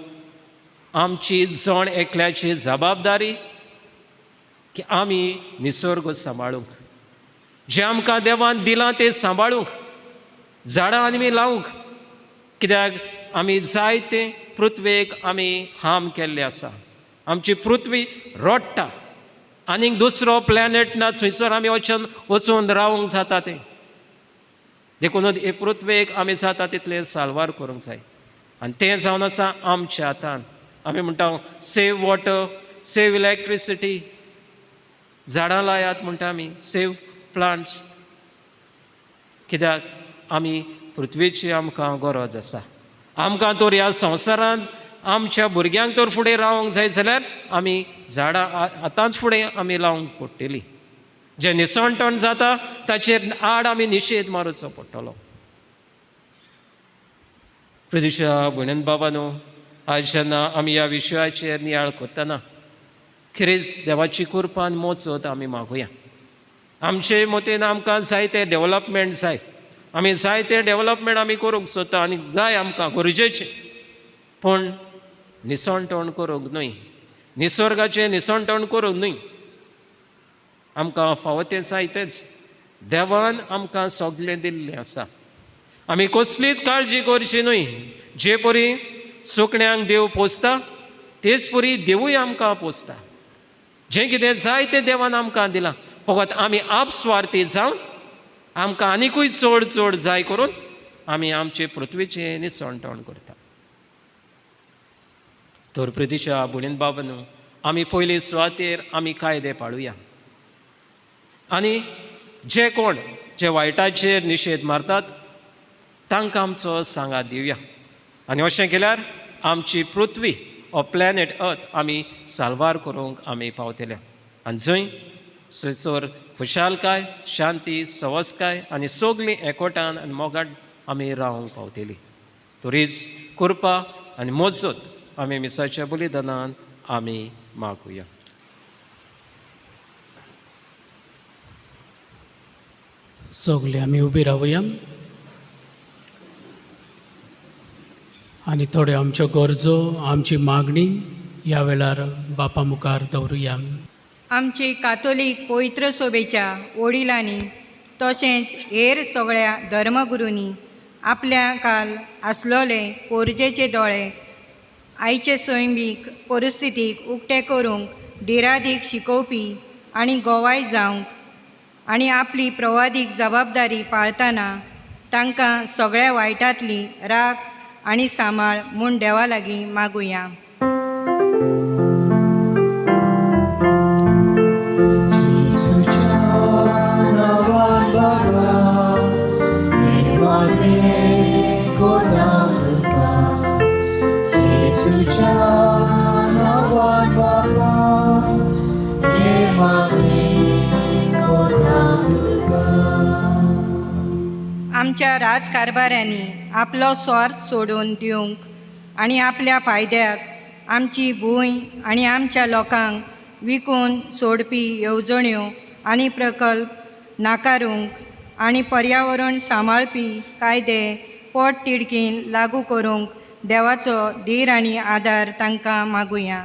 आमची जण एकल्याची जबाबदारी की आमी निसर्ग सांबाळूंक, जें आमकां देवान दिलां तें सांबाळूंक, झाडां आमी लावूंक. कित्याक आमी जायते पृथ्वेक आमी हाम केल्ले आसा. आमची पृथ्वी रोडटा आनीक दुसरो प्लॅनेट ना थंयसर आमी वचून रावंक जाता तें देखून हे पृथ्वेक आमी जाता तितले साल्वार करूंक जाय आनी तें जावन आसा आमच्या हातान आमी म्हणटा सेव वॉटर सेव इलेक्ट्रिसिटी झाडां लायात म्हणटा आमी सेव प्लांट्स कित्याक आमी पृथ्वीची आमकां गरज आसा आमकां तर ह्या संवसारांत आमच्या भुरग्यांक तर फुडें रावंक जाय जाल्यार आमी झाडां आतांच फुडें आमी लावंक पडटलीं जें निसवटण जाता ताचेर आड आमी निशेध मारूचो पडटलो प्रदुशा भयण बाबांनो आज जेन्ना आमी ह्या विशयाचेर नियाळ करतना खरेंच देवाची कृपा आनी मोजत आमी मागुया आमचे मतीन आमकां जायते डेवलपमेंट जाय आमी जायते डेवलपमेंट आमी करूंक सोदता आनी जाय आमकां गरजेचें पूण निसवटण करूंक न्हय निसर्गाचें निसवटण करूंक न्हय आमकां फावो तें जाय तेंच देवान आमकां सगळें दिल्लें आसा आमी कसलीच काळजी करची न्हय जे परी सुकण्यांक देव पोसता तेच परी देवूय आमकां पोसता जें कितें जाय तें देवान आमकां दिलां फकत आमी आपस्वार्थी जावन आमकां आनिकूय चड चड जाय करून आमी आमचे पृथ्वीचें निसवटण करता तर प्रितीच्या भयण बाबांनो आमी पयली सुवातेर आमी कायदे पाळुया आनी जे कोण जे वायटाचेर निशेध मारतात तांकां आमचो सांगात दिवया आनी अशें केल्यार आमची पृथ्वी हो प्लॅनेट अर्थ आमी साल्वार करूंक आमी पावतले आनी जंय थंयसर खुशालकाय शांती सवस्काय आनी सगळीं एकवटान आनी मोगाट आमी रावंक पावतलीं तरीच कृपा आनी मोजत आमी मिसाच्या बलिदानान आमी मागुया सगळे आमी उबी रावया आनी थोड्यो आमच्यो गरजो आमची मागणी ह्या वेळार बापा मुखार दवरुया आमची कातोलीक पवित्र सभेच्या वडिलांनी तशेंच हेर सगळ्या धर्मगुरूंनी आपल्या काल आसलोले पोरजेचे दोळे आयचे सैमीक परिस्थितीक उक्ते करूंक धिरादीक शिकोवपी आनी गोवाय जावंक आनी आपली प्रवादीक जबाबदारी पाळतना तांकां सगळ्या वायटांतली राख आनी सांबाळ म्हूण देवा लागीं मागुया आमच्या राजकारभाऱ्यांनी आपलो स्वार्थ सोडून दिवंक आनी आपल्या फायद्याक आमची भूंय आनी आमच्या लोकांक विकून सोडपी येवजण्यो आनी प्रकल्प नाकारूंक आनी पर्यावरण सांबाळपी कायदे पोट तिडकीन लागू करूंक देवाचो धीर आनी आदार तांकां मागुया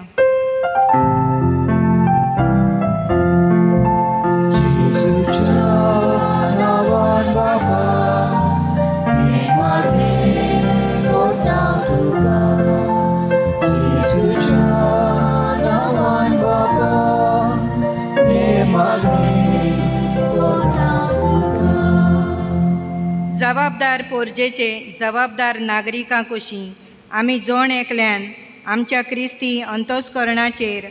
जबाबदार पोरजेचे जबाबदार नागरिकां कशीं आमी जोण एकल्यान आमच्या क्रिस्ती अंतस्करणाचेर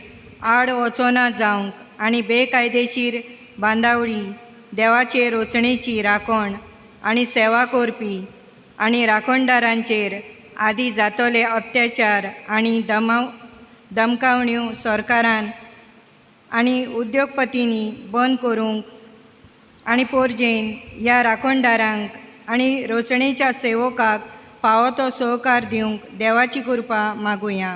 आड वचोना जावंक आनी बेकायदेशीर बांदावळी देवाचे रचणेची राखण आनी सेवा करपी आनी राखणदारांचेर आदी जातले अत्याचार आनी धमकावण्यो सरकारान आनी उद्योगपतींनी बंद करूंक आनी पोरजेन ह्या राखणदारांक आनी रचणेच्या सेवकाक फावो तो सहकार दिवंक देवाची कृपा मागुया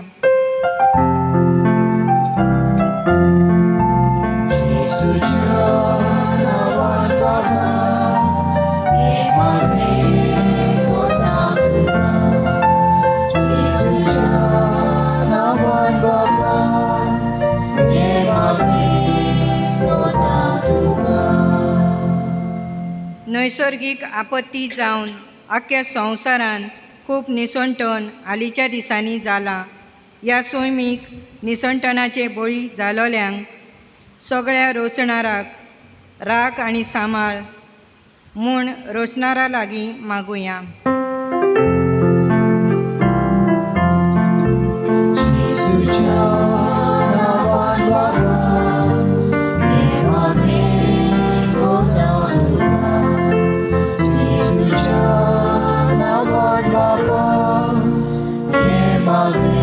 नैसर्गिक आपत्ती जावन आख्या संवसारान खूब निसणटण हालींच्या दिसांनी जाला ह्या सैमीक निसंटणाचे बळी जालोल्यांक सगळ्या रोचणाराक राख आनी सांबाळ म्हूण रोचणारा लागीं मागुया. Jesuच्या नांवान बाबा हे मागणे करता तुका. जेसूच्या नांवान बाबा हे मागणे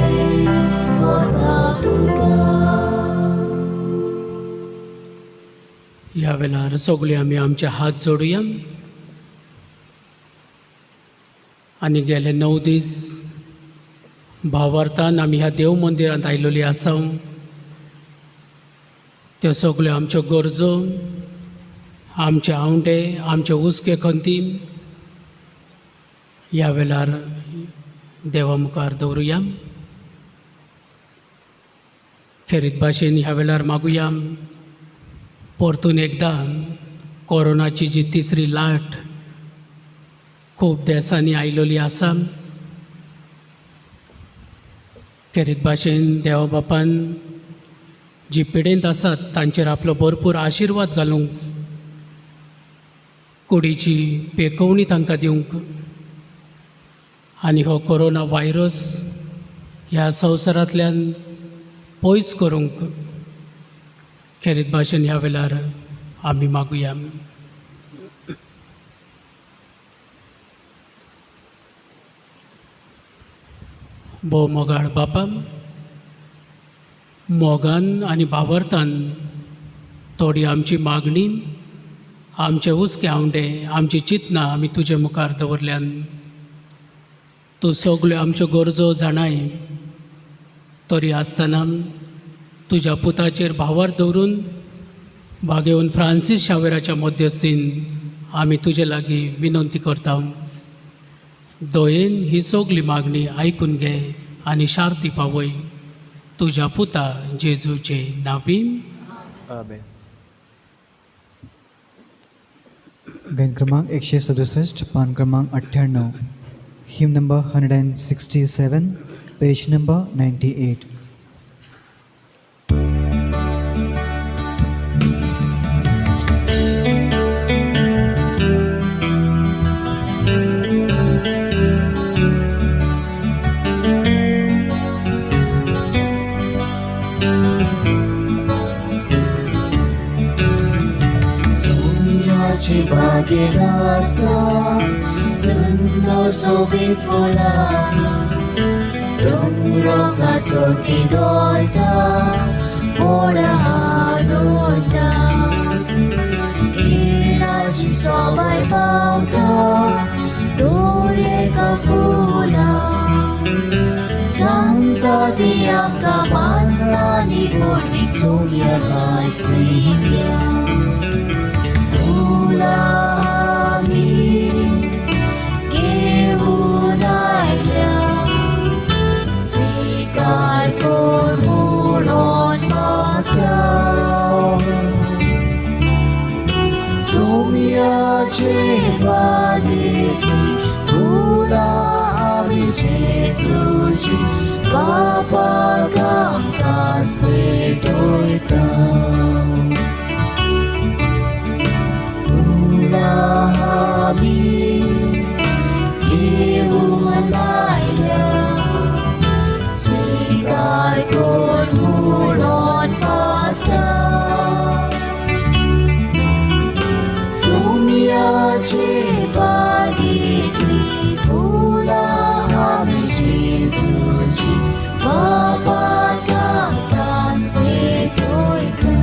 करता तुका. ह्या वेळार सगळे आमी आमचे हात जोडुया आनी गेले 9 दीस भावार्थान आमी ह्या देव मंदिरांत आयलोली आसा. त्यो सगल्यो आमच्यो गरजो, आमचे आवंटे, आमचे उस्के खंती ह्या वेळार देवा मुखार दवरुया. खेरीत भाशेन ह्या वेळार मागुया परतून एकदां कोरोनाची जी 3री लाट खूब देशांनी आयलोली आसा. खेरीत भाशेन देवा बापान जी पिडेंत आसात तांचेर आपलो भरपूर आशिर्वाद घालूंक, कुडीची पेकवणी तांकां दिवंक आनी हो कोरोना व्हायरस ह्या संवसारांतल्यान पयस करूंक खेरीत भाशेन ह्या वेळार आमी मागुया. भोव मोगाळ बापा, मोगान आनी भावार्थान थोडी आमची मागणी, आमचे उस्के आवंटे, आमची चिंतना आमी तुजे मुखार दवरल्यान तूं सगल्यो आमच्यो गरजो जाणाय. तरी आसतना तुज्या पुताचेर भावार दवरून भाग्यवन फ्रांसीस शावेराच्या मध्यस्थीन आमी तुजे लागीं विनंती करता. दयेन ही सगली मागणी आयकून घे आनी शार्ती पावय. तुज्या पुता जेजूचे नांवीन. गैन क्रमांक 167, पान क्रमांक 98, हिम नंबर 167, पेज नंबर 98. सोन्याची बागेत आसा सुंदर सोबीत फुलां. रंगासो ती दोलता मोडा आनंदा. किणाची सोबाय पावता दोरेका फुलां. सांगता ती आमकां मानलांनी गोडवीक सोया भायर सैम्या. घेऊन आयल्या स्वीकार कर म्हणून मागता. सोम्याचे बागेत फुलां आमी जेजूची बापाक आमकांच भेटयता. आमी घेऊन आयल्या स्वीकार कर म्हणून मागता. सोम्याचे बागेतली फुलां आमी जेजूची बापाक आमकांच भेटयता.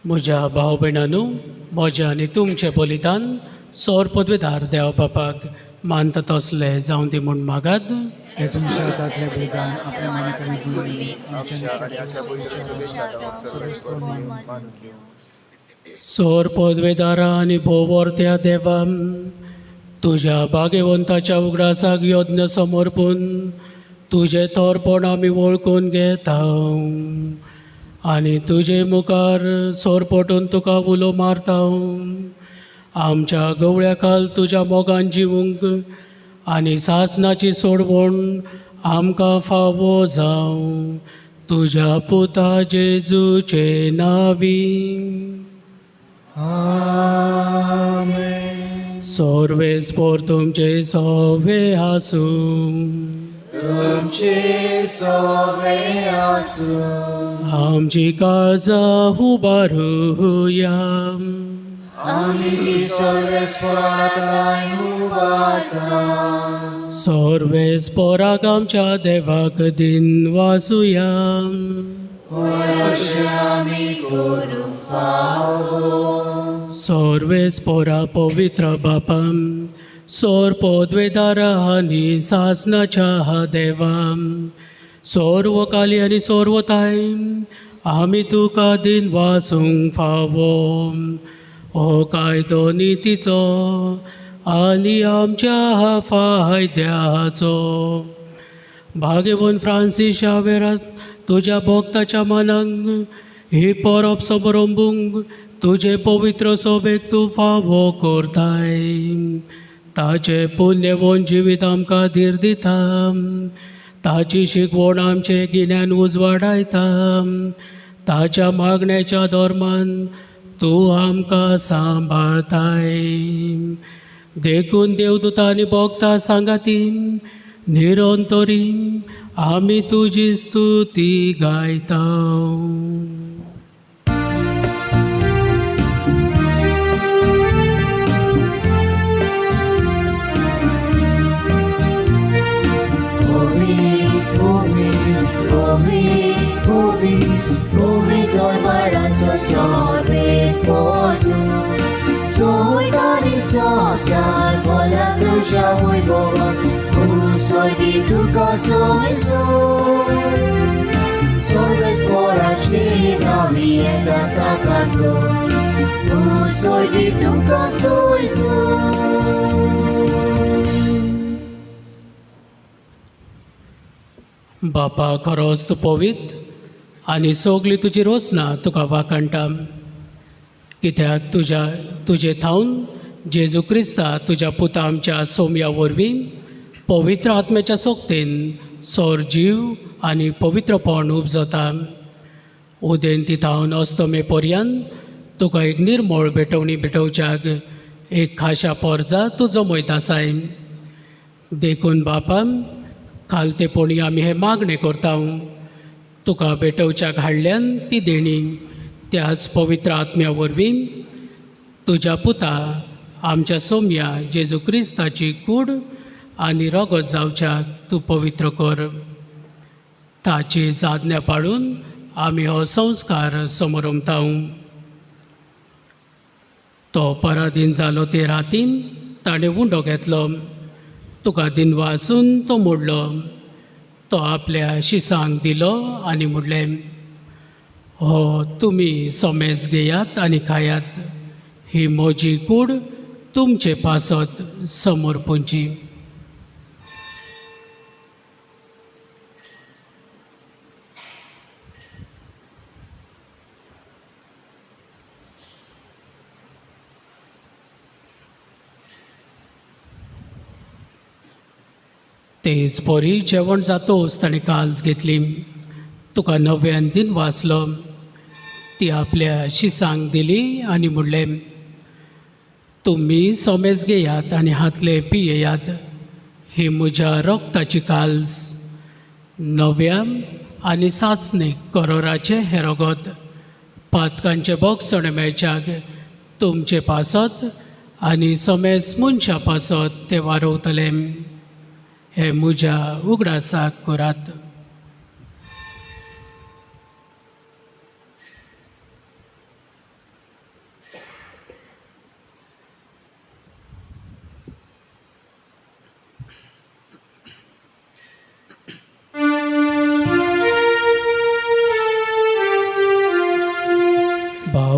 म्हज्या भाव भयणांनो, म्हजें आनी तुमचें बलिदान सौर पदवेदार देवा बापाक मानता तसलें जावं दी म्हूण मागात. हे तुमच्या हातांतलें बलिदान आपल्या मानेकडे घेवन आमच्या सौर पदवेदारा आनी भोववर्त्या देवा, तुज्या भाग्यवंताच्या उगडासाक यज्ञ समर्पून तुजें तोरपण आमी वळखून घेता आनी तुजे मुखार सोरपटून तुका उलो मारता. आमच्या गवळ्या काल तुज्या मोगान जिवूंक आनी सासनाची सोडवण आमकां फावो जावं तुज्या पुता जेजूचे नांवी. सर्वेस्पोर तुमचे सवे आसूं, आमची काळजां उबारुया. सर्वेस्पोराक आमच्या देवाक दिन वासुया. सर्वेस्पोरा पवित्र बापा, सौर पदवेदारा आनी सासनाच्या देवा, सर्वकाली आनी सर्वताय आमी तुका दिन वासूंक फावो. हो कायदो नितीचो आनी आमच्या फायद्याचो. भाग्यवन फ्रांसीस शावेरात तुज्या भक्ताच्या मनाक ही परब समारंभूंक तुजे पवित्र सोबेक तूं फावो करताय. ताचे पुण्यवन जिवीत आमकां धीर दिता, ताची शिकवण आमचे गिन्यान उजवाडायता. ताच्या मागण्याच्या धर्मान तूं आमकां सांबाळताय. देखून देवदूतां आनी भक्तां सांगाती निरंतरी आमी तुजी स्तुती गायता. Sosar bola dusha muy boba, sordi tu caso Sobres por allí no viendas acaso, sordi tu caso बापा खरोच पवित आनी सगळी तुजी रोसना तुका वाकणटा. कित्याक तुजे थावन जेजू क्रिस्ता तुज्या पुता आमच्या सोम्या वरवीं पवित्र आत्म्याच्या सोक्तेन सोर जीव आनी पवित्रपण उपजता. उदेंती थावन अस्तमे पर्यंत तुका एक निर्मळ भेटवणी भेटोवच्याक एक खाशा पोरजा तूं जमयत आसाय. देखून बापा खालतेपणी आमी हे मागणे करता. तुका भेटोवच्याक हाडल्यान ती देणी त्याच पवित्र आत्म्या वरवीं तुज्या पुता आमच्या सोम्या जेजू क्रिस्ताची कूड आनी रगत जावच्याक तूं पवित्र कर. ताची आज्ञा पाळून आमी हो संस्कार समरमता. तो पराधीन जालो ते राती ताणें उंडो घेतलो. तुका दिन वासून तो मोडलो. तो आपल्या शिसांक दिलो आनी म्हणलें, हो तुमी सोमेज घेयात आनी खायात. ही म्हजी कूड तुमचे पासत समर्पूंची. तेच पोरी जेवण जातोच ताणें काल्स घेतली. तुका नव्यान दिन वाचलो. ती आपल्या शिसांक दिली आनी म्हणलें, तुम्ही सोमेज घेयात आनी हातले पियेयात. ही म्हज्या रक्ताची काल्स, नव्या आनी सासणेक करोराचे हे रगत. पातकांचे भोगसण मेळच्याक तुमचे पासत आनी सोमेज मनशा पासत ते वारवतले. हे म्हज्या उगडासाक करात.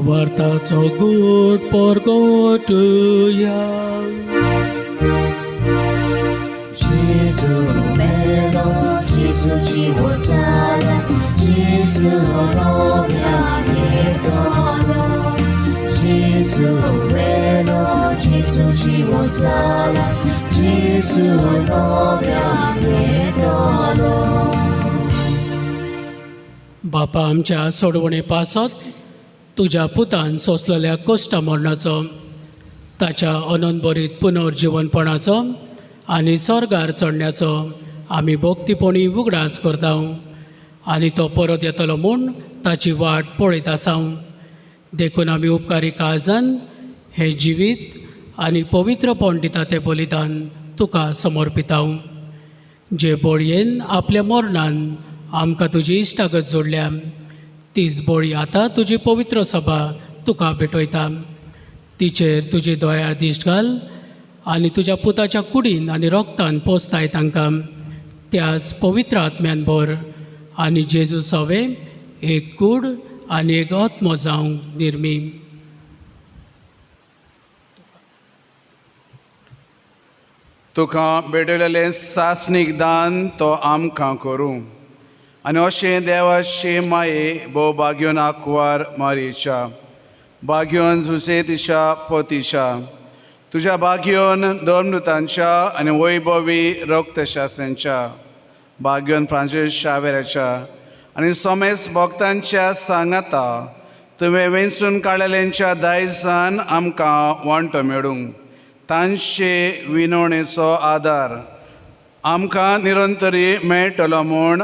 सुवार्ताचो गूट परगोटुया Jesu melo, Jesu dziwo cale, Jesu robia niedolo. Jesu melo, Jesu dziwo cale, Jesu robia niedolo. बापा आमच्या सोडवणे पासत तुझ्या पुतान सोंसलेल्या कोश्टा मरणाचो ताच्या अनंतभरीत पुनर्जीवनपणाचो आनी स्वर्गार चडण्याचो आमी भोक्तीपणी उगडास करता आनी तो परत येतलो म्हूण ताची वाट पळयत आसा देखून आमी उपकारी काळजान हे जिवीत आनी पवित्रपण दिता तें बलिदान तुका समर्पिता जे बळयेन आपल्या मरणान आमकां तुजी इश्टागत जोडल्या तीच बळी आतां तुजी पवित्र सभा तुका भेटयता तिचेर तुजी दोळ्यार दिश्ट घाल आनी तुज्या पुताच्या कुडीन आनी रोगतान पोसताय तांकां त्याच पवित्र आत्म्यान भर आनी जेजू सवे एक कूड आनी एक आत्मो जावंक निर्मी तुका भेटयलेलें सासणीक दान तो आमकां करूं आनी अशें देवाचे माये भोव भाग्योन आंकवार मारयेच्या भाग्योन जुसेतीच्या पोतीच्या तुज्या भाग्योन दोमृतांच्या आनी वैभवी रक्तशास्त्रांच्या भाग्योन फ्रांसीस शावेराच्या आनी सोमेस भक्तांच्या सांगाता तुवें वेंचून काडलेल्यांच्या दायजान आमकां वांटो मेळूंक तांचे विनवणेचो आदार आमकां निरंतरी मेळटलो म्हूण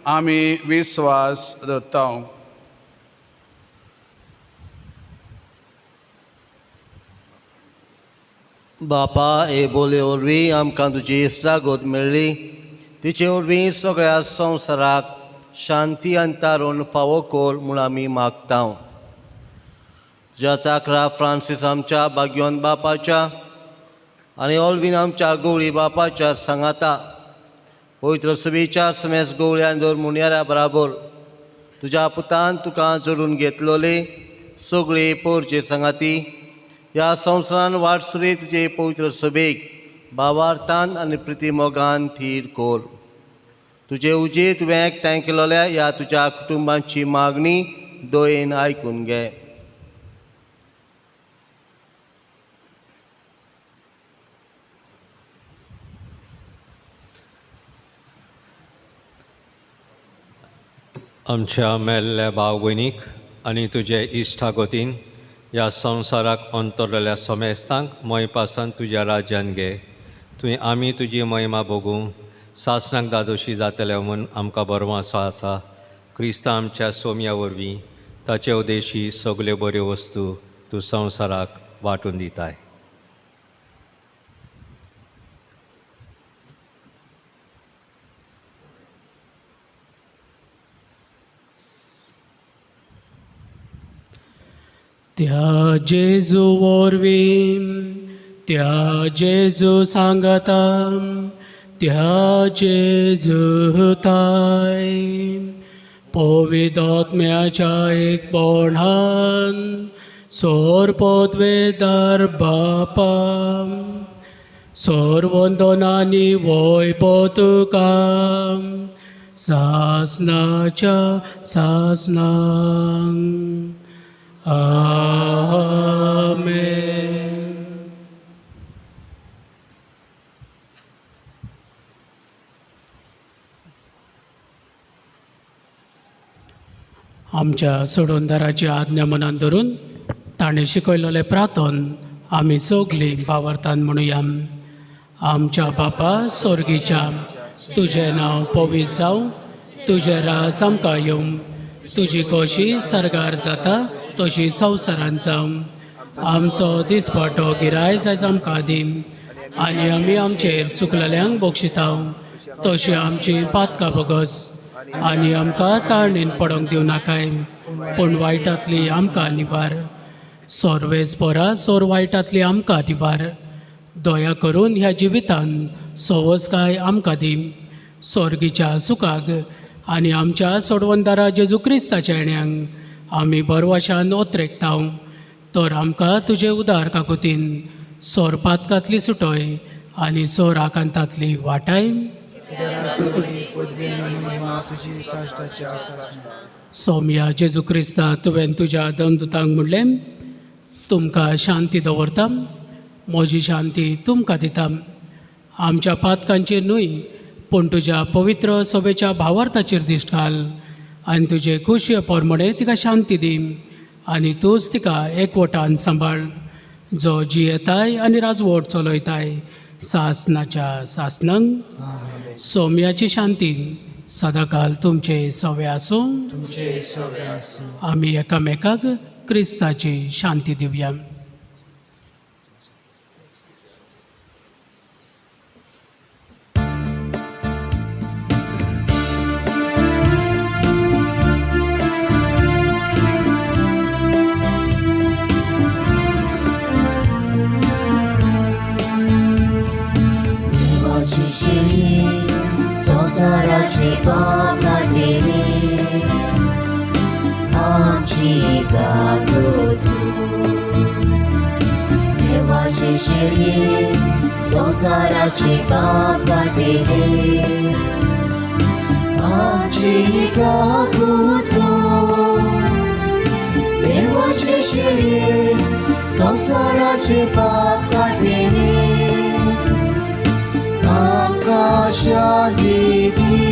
आमी विस्वास दवरता बापा हे बोले वरवीं आमकां तुजी इश्टागत मेळ्ळी तिचे वरवीं सगळ्या संवसाराक शांती आनी तारून फावो कर म्हूण आमी मागता तुज्या चाकरा फ्रांसीस आमच्या भाग्योन बापाच्या आनी ऑल्वीन आमच्या गवळी बापाच्या सांगाता पवित्र सभेच्या समेस गवळ्यान दर मुनियाऱ्या बराबर तुज्या पुतान तुका जोडून घेतलोले सगळे पोरचे सांगाती ह्या संवसारान वाटसुरे तुजे पवित्र सभेक भावार्थान आनी प्रितीमोगान थीर कोर तुजे उजेर तुवें एकठांय केलोल्या ह्या तुज्या कुटुंबांची मागणी दोयेन आयकून घे आमच्या मेल्ल्या भाव भयणीक आनी तुजे इश्टागतीन ह्या संवसाराक अंतरलेल्या समेस्तांक मोयपासान तुज्या राज्यान घे तुवें आमी तुजी महिमा भोगूंक सासणाक दादोशी जातले म्हूण आमकां बरवांसो आसा क्रिस्तांव आमच्या सोम्या वरवीं ताचे उदेशी सगल्यो बऱ्यो वस्तू तूं संवसाराक वांटून दिताय त्या जेजू वरवीं त्या जेजू सांगता त्या जेजू ताय पवित्र आत्म्याच्या एक बोणान सोरपोद्वेदार बापा सोरवंदनांनी वैभव तुका सासणाच्या सासणांक आमेन. आमच्या सोडोनदाराची आज्ञा मनान धरून ताणें शिकयलेलें प्रार्थन आमी सगळीं भावार्थान म्हणुया. आमच्या बापा स्वर्गीच्या तुजें नांव पवित्र जावं तुजें राज आमकां येवं तुजी कशी सरगार जाता तशी संवसारांत जावं आमचो दिसपटो गिराय आयज आमकां दी आनी आमी आमचेर चुकलेल्यांक बक्षिता तशी आमची पातकां बगस आनी आमकां ताळणेन पडोंक दिवं नाकाय पूण वायटांतली आमकां निवार सोरवेस्परा सोर वायटांतली आमकां दिवार दया करून ह्या जिवितान सवस्काय आमकां दी स्वर्गीच्या सुखाक आनी आमच्या सोडवंदारा जेजू क्रिस्ताच्या येण्याक आमी बरवाशान ओत्रेकताव तर आमकां तुजे उदार काकुतीन सोर पातकांतली सुटोय आनी सोर आकांतांतली वाटाय सौम्या जेजू क्रिस्ता तुवें तुज्या देवदूतांक म्हणलें तुमकां शांती दवरता म्हजी शांती तुमकां दिता आमच्या पातकांचेर न्हय पूण तुज्या पवित्र सभेच्या भावार्थाचेर दिश्ट घाल आनी तुजे खुशये पोरमणे तिका शांती दी आनी तूंच तिका एकवटान सांबाळ जो जियेताय आनी राजवट चलयताय सासनाच्या सासनांक सौम्याची शांती सदांकाल तुमचे सवे आसूं आमी एकामेकाक क्रिस्ताची शांती दिवया संसाराचे पाप काढले आमची गागोत देवाचे शरीर संसाराचे पाप काढले आमची गागोत देवाचे शरीर संसाराचे पाप काढले आमकां शांती दी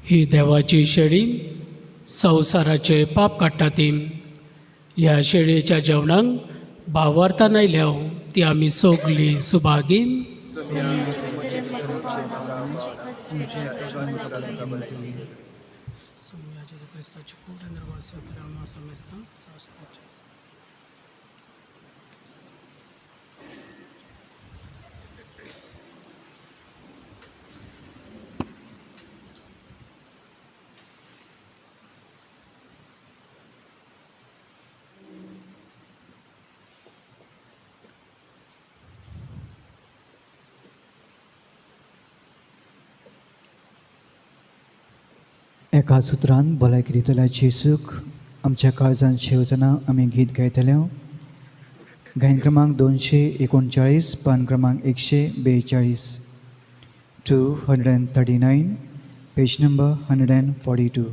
ही देवाची शेळी संवसाराचे पाप काडटा ती ह्या शेळयेच्या जेवणाक भावार्थान आयल्या ती आमी सोगली सुभागी एका सुत्रान भलायकी दितल्या जेसूक आमच्या काळजांत शेवतना आमी गीत गायतले गायन क्रमांक 239 पान क्रमांक 142 239 page number 142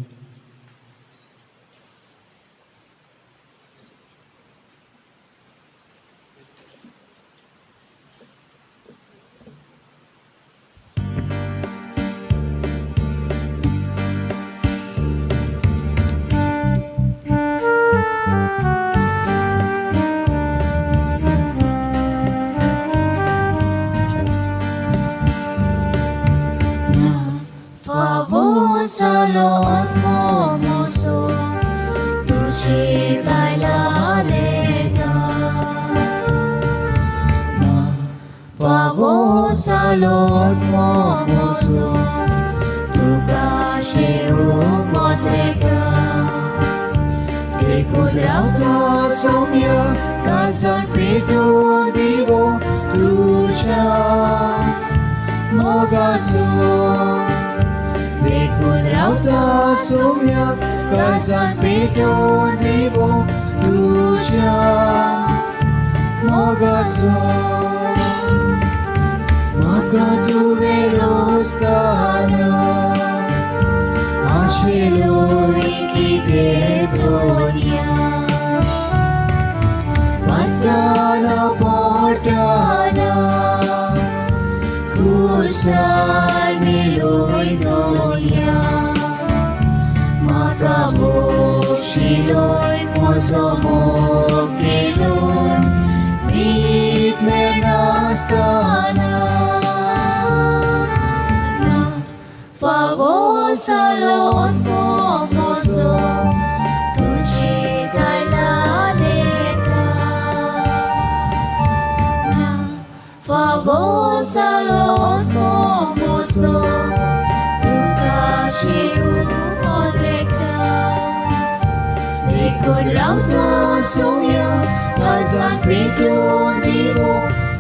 Rauta sumia, kazan pito divo,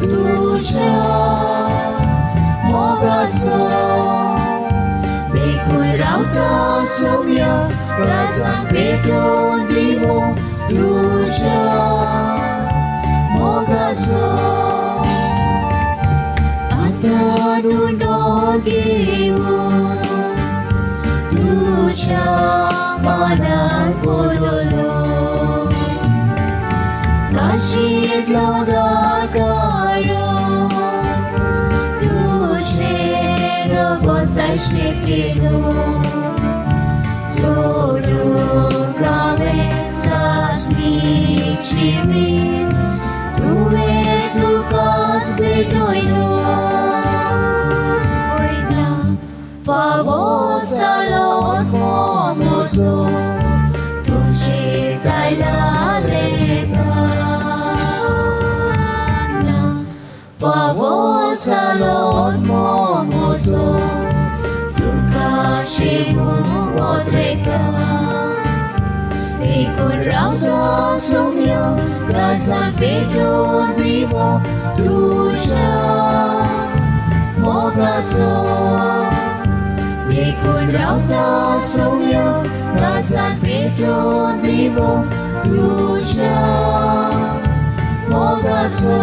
तुझ्या मोगाचो देखून रावता सौम्य राजान पेटोवन दिवो तुझ्या मोगाचो आतां धुंडो घेवन तुझ्या मनान बदलो काशींतलो दाकारोस तुझे रगोसायशे केलो सोडूंक हांवें सासणीक जिवीत तुवें तुकाच भेटयलो वयता फावो जालो म्हजो तुझे गायला लेता फावो जालो म्हजो तुका शेगून वोत्रेता देखून रावता सौम्य राजान पेटोवन दिवो तुझ्या मोगाचो देखून रावता सौम्य राजान पेटोवन दिवो तुझ्या मोगाचो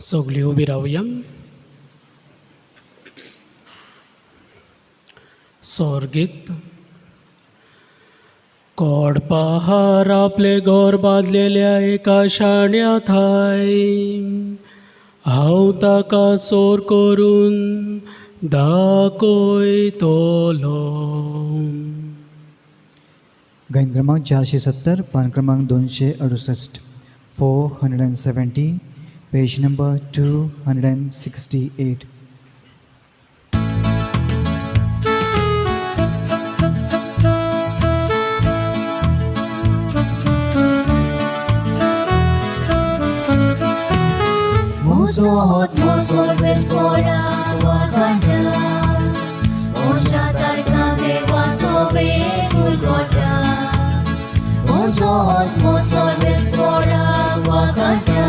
सगळीं उबी रावया. स्वर्गीत कोड पहार आपले घर बांदलेल्या एका शाण्या थाय हांव ताका सोर करून दाखयतलो. गायन क्रमांक 470 पान क्रमांक 268 470 page number 268. Mozot, mozot, resfora, wakanda. Osha tarkande wasobe Golgotha. Mozot, mozot, resfora, wakanda.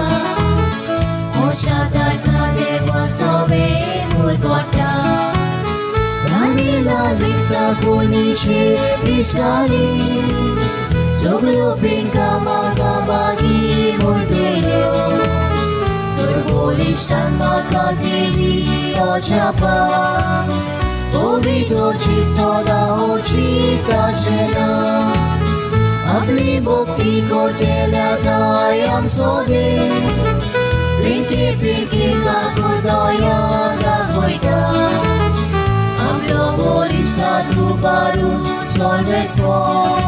Osha tarkande wasobe Golgotha. Ranila visa kuniche iskali. Soglo pinka magabagi mordelo. Sorbolishan makadevi ochapa. Spobito ci soda oci tashena. Apli bokti kotela kayam solvesor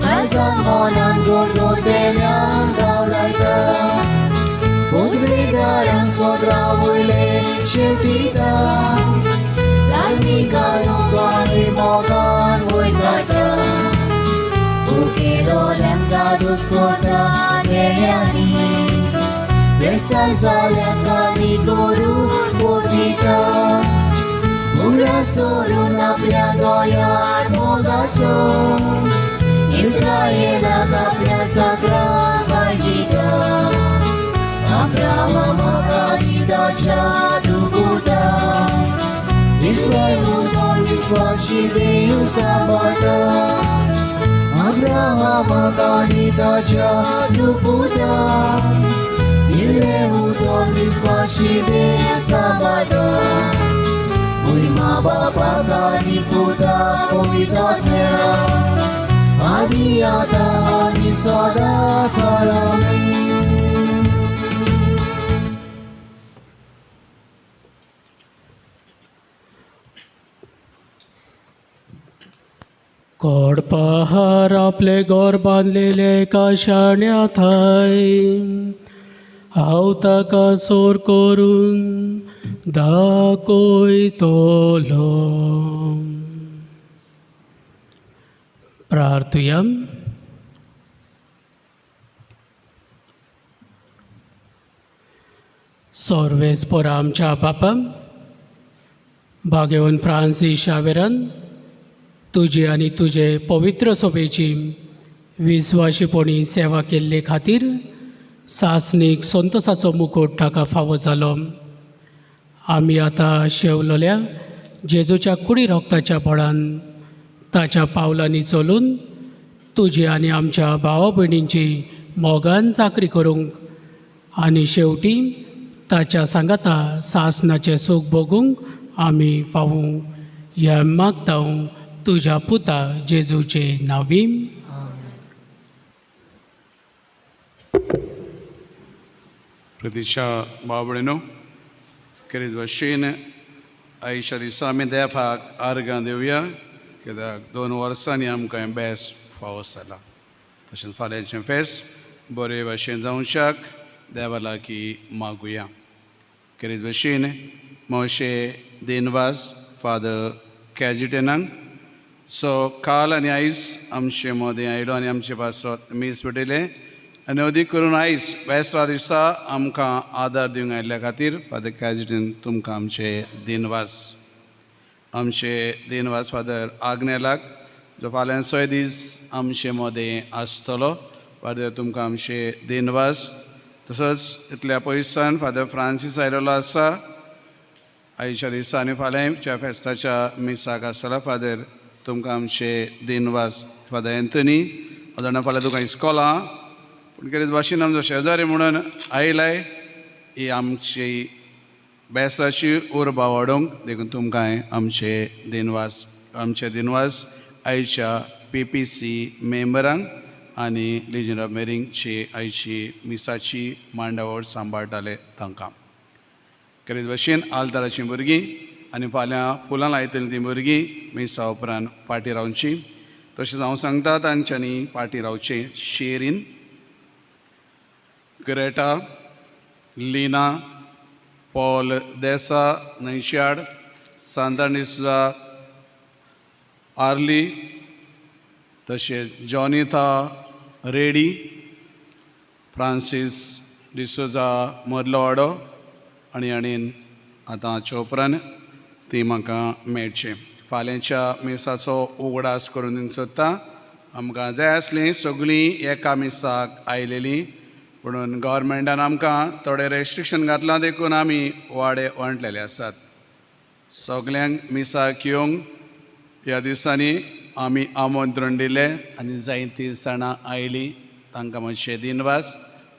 Razan monan gordotelyan gavlaita Udvidaran sodra voile shevtita Larnika notwani mogan voitata Ukelo lenda duskota deyani Vesal zalenda ni goru bordita Mugla sorun आपल्या गोंयार मोगाचो इस्रायेलाक आपल्या सगळा वाळगिता अब्राहमाका दिताच्या दुबुदा इस्रायेलून विश्वासी देव सांबाळटा अब्राहमाका दिताच्या दुबुदा इल्लेहून विश्वासी देव सांबाळटा Ма баба нікуди повідати, Адіята ні сода царами. Code पहार आपले गोर बांधलेले एका शाण्या थाय हांव ताका सोर करून दाखयतलो. प्रार्थुया. सर्वेस्पर आमच्या बापा भाग्यवन फ्रांसीस शावेरान तुजी आनी तुजे पवित्र सभेची विस्वाशीपणी सेवा केल्ले खातीर सासणीक संतोसाचो मुकुट ताका फावो जालो. आमी आतां शेवलोल्या जेजूच्या कुडी रोगताच्या बळान ताच्या पावलांनी चलून तुजी आनी आमच्या भावा भयणींची मोगान चाकरी करूंक आनी शेवटी ताच्या सांगाता सासणाचें सूख भोगूंक आमी फावूं हें मागता तुज्या पुता जेजूचे नांवी. प्रतीक्षा भाव भयणो, केरीत भाशेन आयच्या दिसा आमी देवाक आर्गां दिवया, कित्याक 2 वर्सांनी आमकां हें बेस्ट फावो जाला. तशेंच फाल्यांचें फेस्त बरे भाशेन जावंक देवा लागीं मागुया. केरीत भाशेन मोशे दिनवास फादर कॅजिटेनांक काल आनी आयज आमचे मोदें आयलो आनी आमचे पासत मीस पेटयले आनी अदीक करून आयज बेस्टा दिसा आमकां आदार दिवंक आयिल्ल्या खातीर फादर कॅजिटेन तुमकां आमचे दिनवास फादर आग्नेलाक जो फाल्यां 6 दीस आमचे मोदें आसतलो. फादर तुमकां आमचे दिनवास. तसोच इतल्या पयसान फादर फ्रांसीस आयिल्लो आसा आयच्या दिसा आनी फाल्यांच्या फेस्ताच्या मिसाक आसतलो. फादर तुमकां आमचे दिनवास. फादर एंथनी जाणा फाल्यां तुका इस्कॉला पूण कितें भाशेन आमचो शेजारी म्हणून आयलाय ही आमची बेस्ताची उर्बा वाडोवंक देखून तुमकां आमचे दिनवास आयच्या PPC मेंबरांक आनी लिजन ऑफ मेरींगची आयची मिसाची मांडावळ सांबाळटाले तांकां. कितें भाशेन आलताराचीं भुरगीं आनी फाल्यां फुलां लायतलीं तीं भुरगीं मिसा उपरांत पाटी रावची. तशेंच हांव सांगता तांच्यांनी पाटी रावचें. शेरीन, ग्रेटा, लिना, पॉल देसा नैशाड, सांतानिसा आर्ली, तशेंच जॉनिथा रेडी, फ्रांसीस डिसोजा मदलो वाडो आनी आतांच्या उपरांत ती म्हाका मेळचें. फाल्यांच्या मिसाचो उगडास करून दिवंक सोदता. आमकां जाय आसलीं सगळीं एका मिसाक आयलेलीं म्हणून गव्हर्मेंटान आमकां थोडे रेस्ट्रिक्शन घातलां देखून आमी वांटलेले आसात. सगल्यांक मिसाक येवंक ह्या दिसांनी आमी आमंत्रण दिलें आनी जायतीं जाणां आयलीं तांकां म्हजे दिनवास.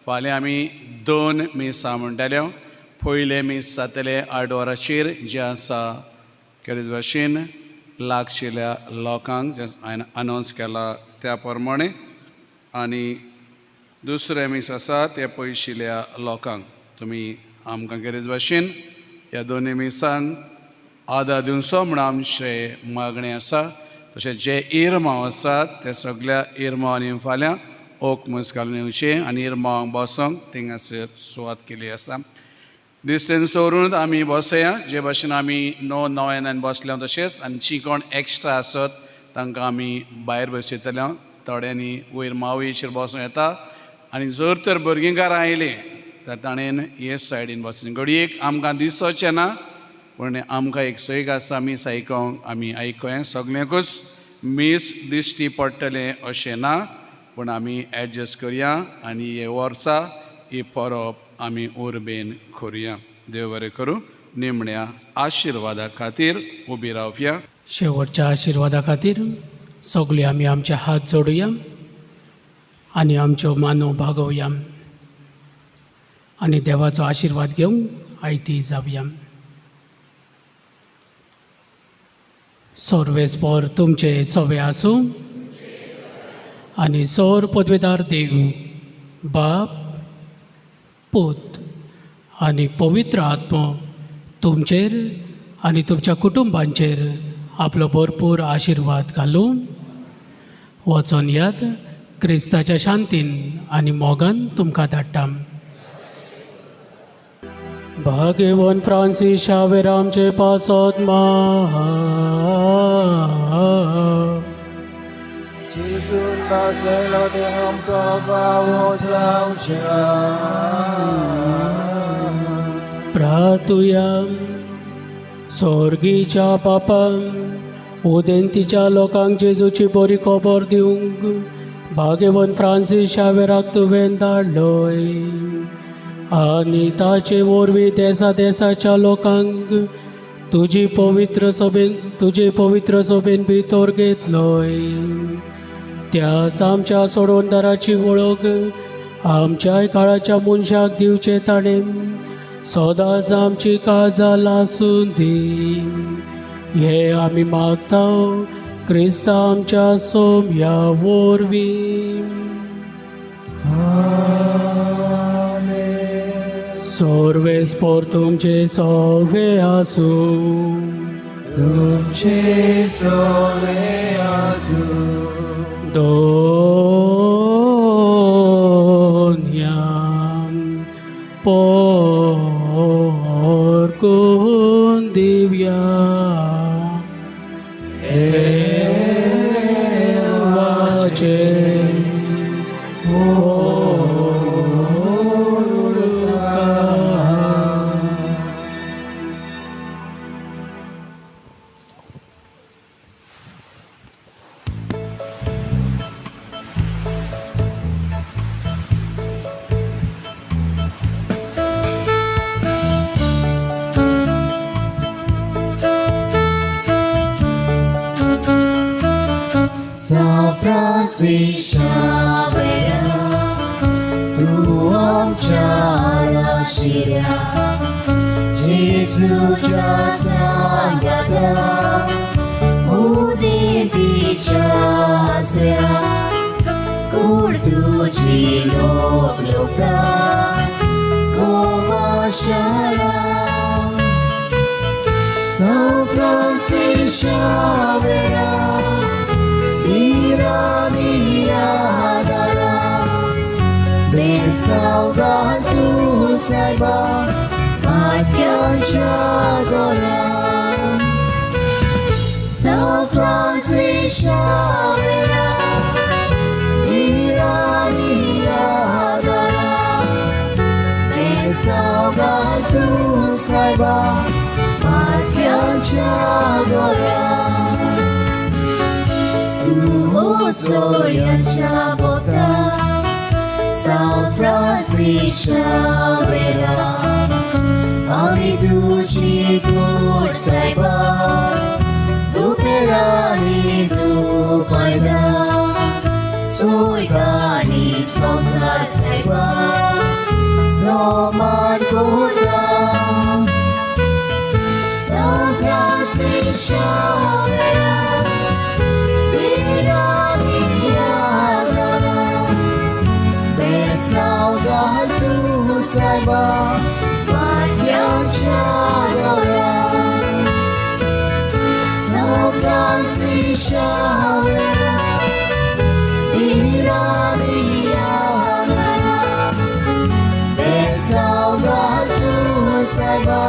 फाल्यां आमी 2 मिसां म्हणटाल्यो. पयले मीस जातले 8 वरांचेर जे आसा केरीत भाशेन लागशिल्ल्या लोकांक जे हांवें अनावन्स केला त्या प्रमाणे आनी दुसरे मीस आसा ते पयशिल्ल्या लोकांक. तुमी आमकां केरीत भाशेन ह्या 2 मिसांक आदार दिवचो म्हण आमचें मागणें आसा. तशेंच जे इरमांव आसात ते सगळ्या इरमांवांनी फाल्यां ओक मस घालून येवचें आनी इरमांवाक बसोंक थिंगासर सुवात केली आसा. डिस्टन्स दवरून आमी बसया, जे भाशेन आमी 9-9 बसल्या तशेंच, आनी जी कोण एक्स्ट्रा आसत तांकां आमी भायर बसयतले. थोड्यांनी वयर मावयेचेर बसूं येता, आनी जर तर भुरगींकार आयले तर ताणेन हे सायडीन बसचें. घडयेक आमकां दिसचें ना, पूण आमकां एक सैक आसा मीस आयकोंक, आमी आयकोया. सगळ्यांकूच मीस दिश्टी पडटलें अशें ना, पूण आमी एडजस्ट करया आनी हे वर्सा ही परब आमी उर्बेन करुया. देव बरें करूं. निमण्या आशिर्वादा खातीर उबी रावया. शेवटच्या आशिर्वादा खातीर सगळीं आमी आमचे हात जोडुया आनी आमच्यो मानो भागोवया आनी देवाचो आशिर्वाद घेवंक आयती जावया. सर्वेस्पर तुमचे सवे आसूं आनी सौर पदवेदार देव बाप, पूत आनी पवित्र आत्मो तुमचेर आनी तुमच्या कुटुंबांचेर आपलो भरपूर आशिर्वाद घालूं. वचोन याद क्रिस्ताच्या शांतीन आनी मोगान तुमकां धाडटा. भाग्यवन फ्रांसीस शावेर आमचे पासत Gesù nascelo de amca vavosa प्रार्थुया. स्वर्गीच्या बापान उदेंतीच्या लोकांक जेजूची बरी खबर दिवंक भाग्यवन फ्रांसीस शावेराक तुवें धाडलोय आनी ताचे वरवीं देसा देसाच्या लोकांक तुजे पवित्र सोबेन भितर घेतलोय. त्याच आमच्या सोडवणदाराची वळख आमच्याय काळाच्या मनशाक दिवचे ताणें सदांच आमची काळजां लासून दी. हे आमी मागता क्रिस्ता आमच्या सोम्या वरवीं. सर्वेस्पर तुमचे सवे आसूं. तुमचे सवे आसूं. दोन्यां पोरकून दिव्या देवाचे San Francisco Xaviera, tu amcia la shiria, Jesucia Sangata, Udinticia Srea, Curtuci Lobloka, Goma Shalom. San Francisco Xaviera, Iraniadara, ben salgan tu saiba, matyancha gora. San Francisco Xaviera, Iraniadara, ben salgan tu saiba, matyancha gora. Soria Chabota, San Francisco Xaviera, Ami Duci Gur Saiba, Du Pelani Du Paida, Soigani Sosa Saiba, No Margota, San Francisco Xaviera, Saudade tu saiba, matyancha gora. San Francisco शावरा Ira Vihara Besaugatu Saiba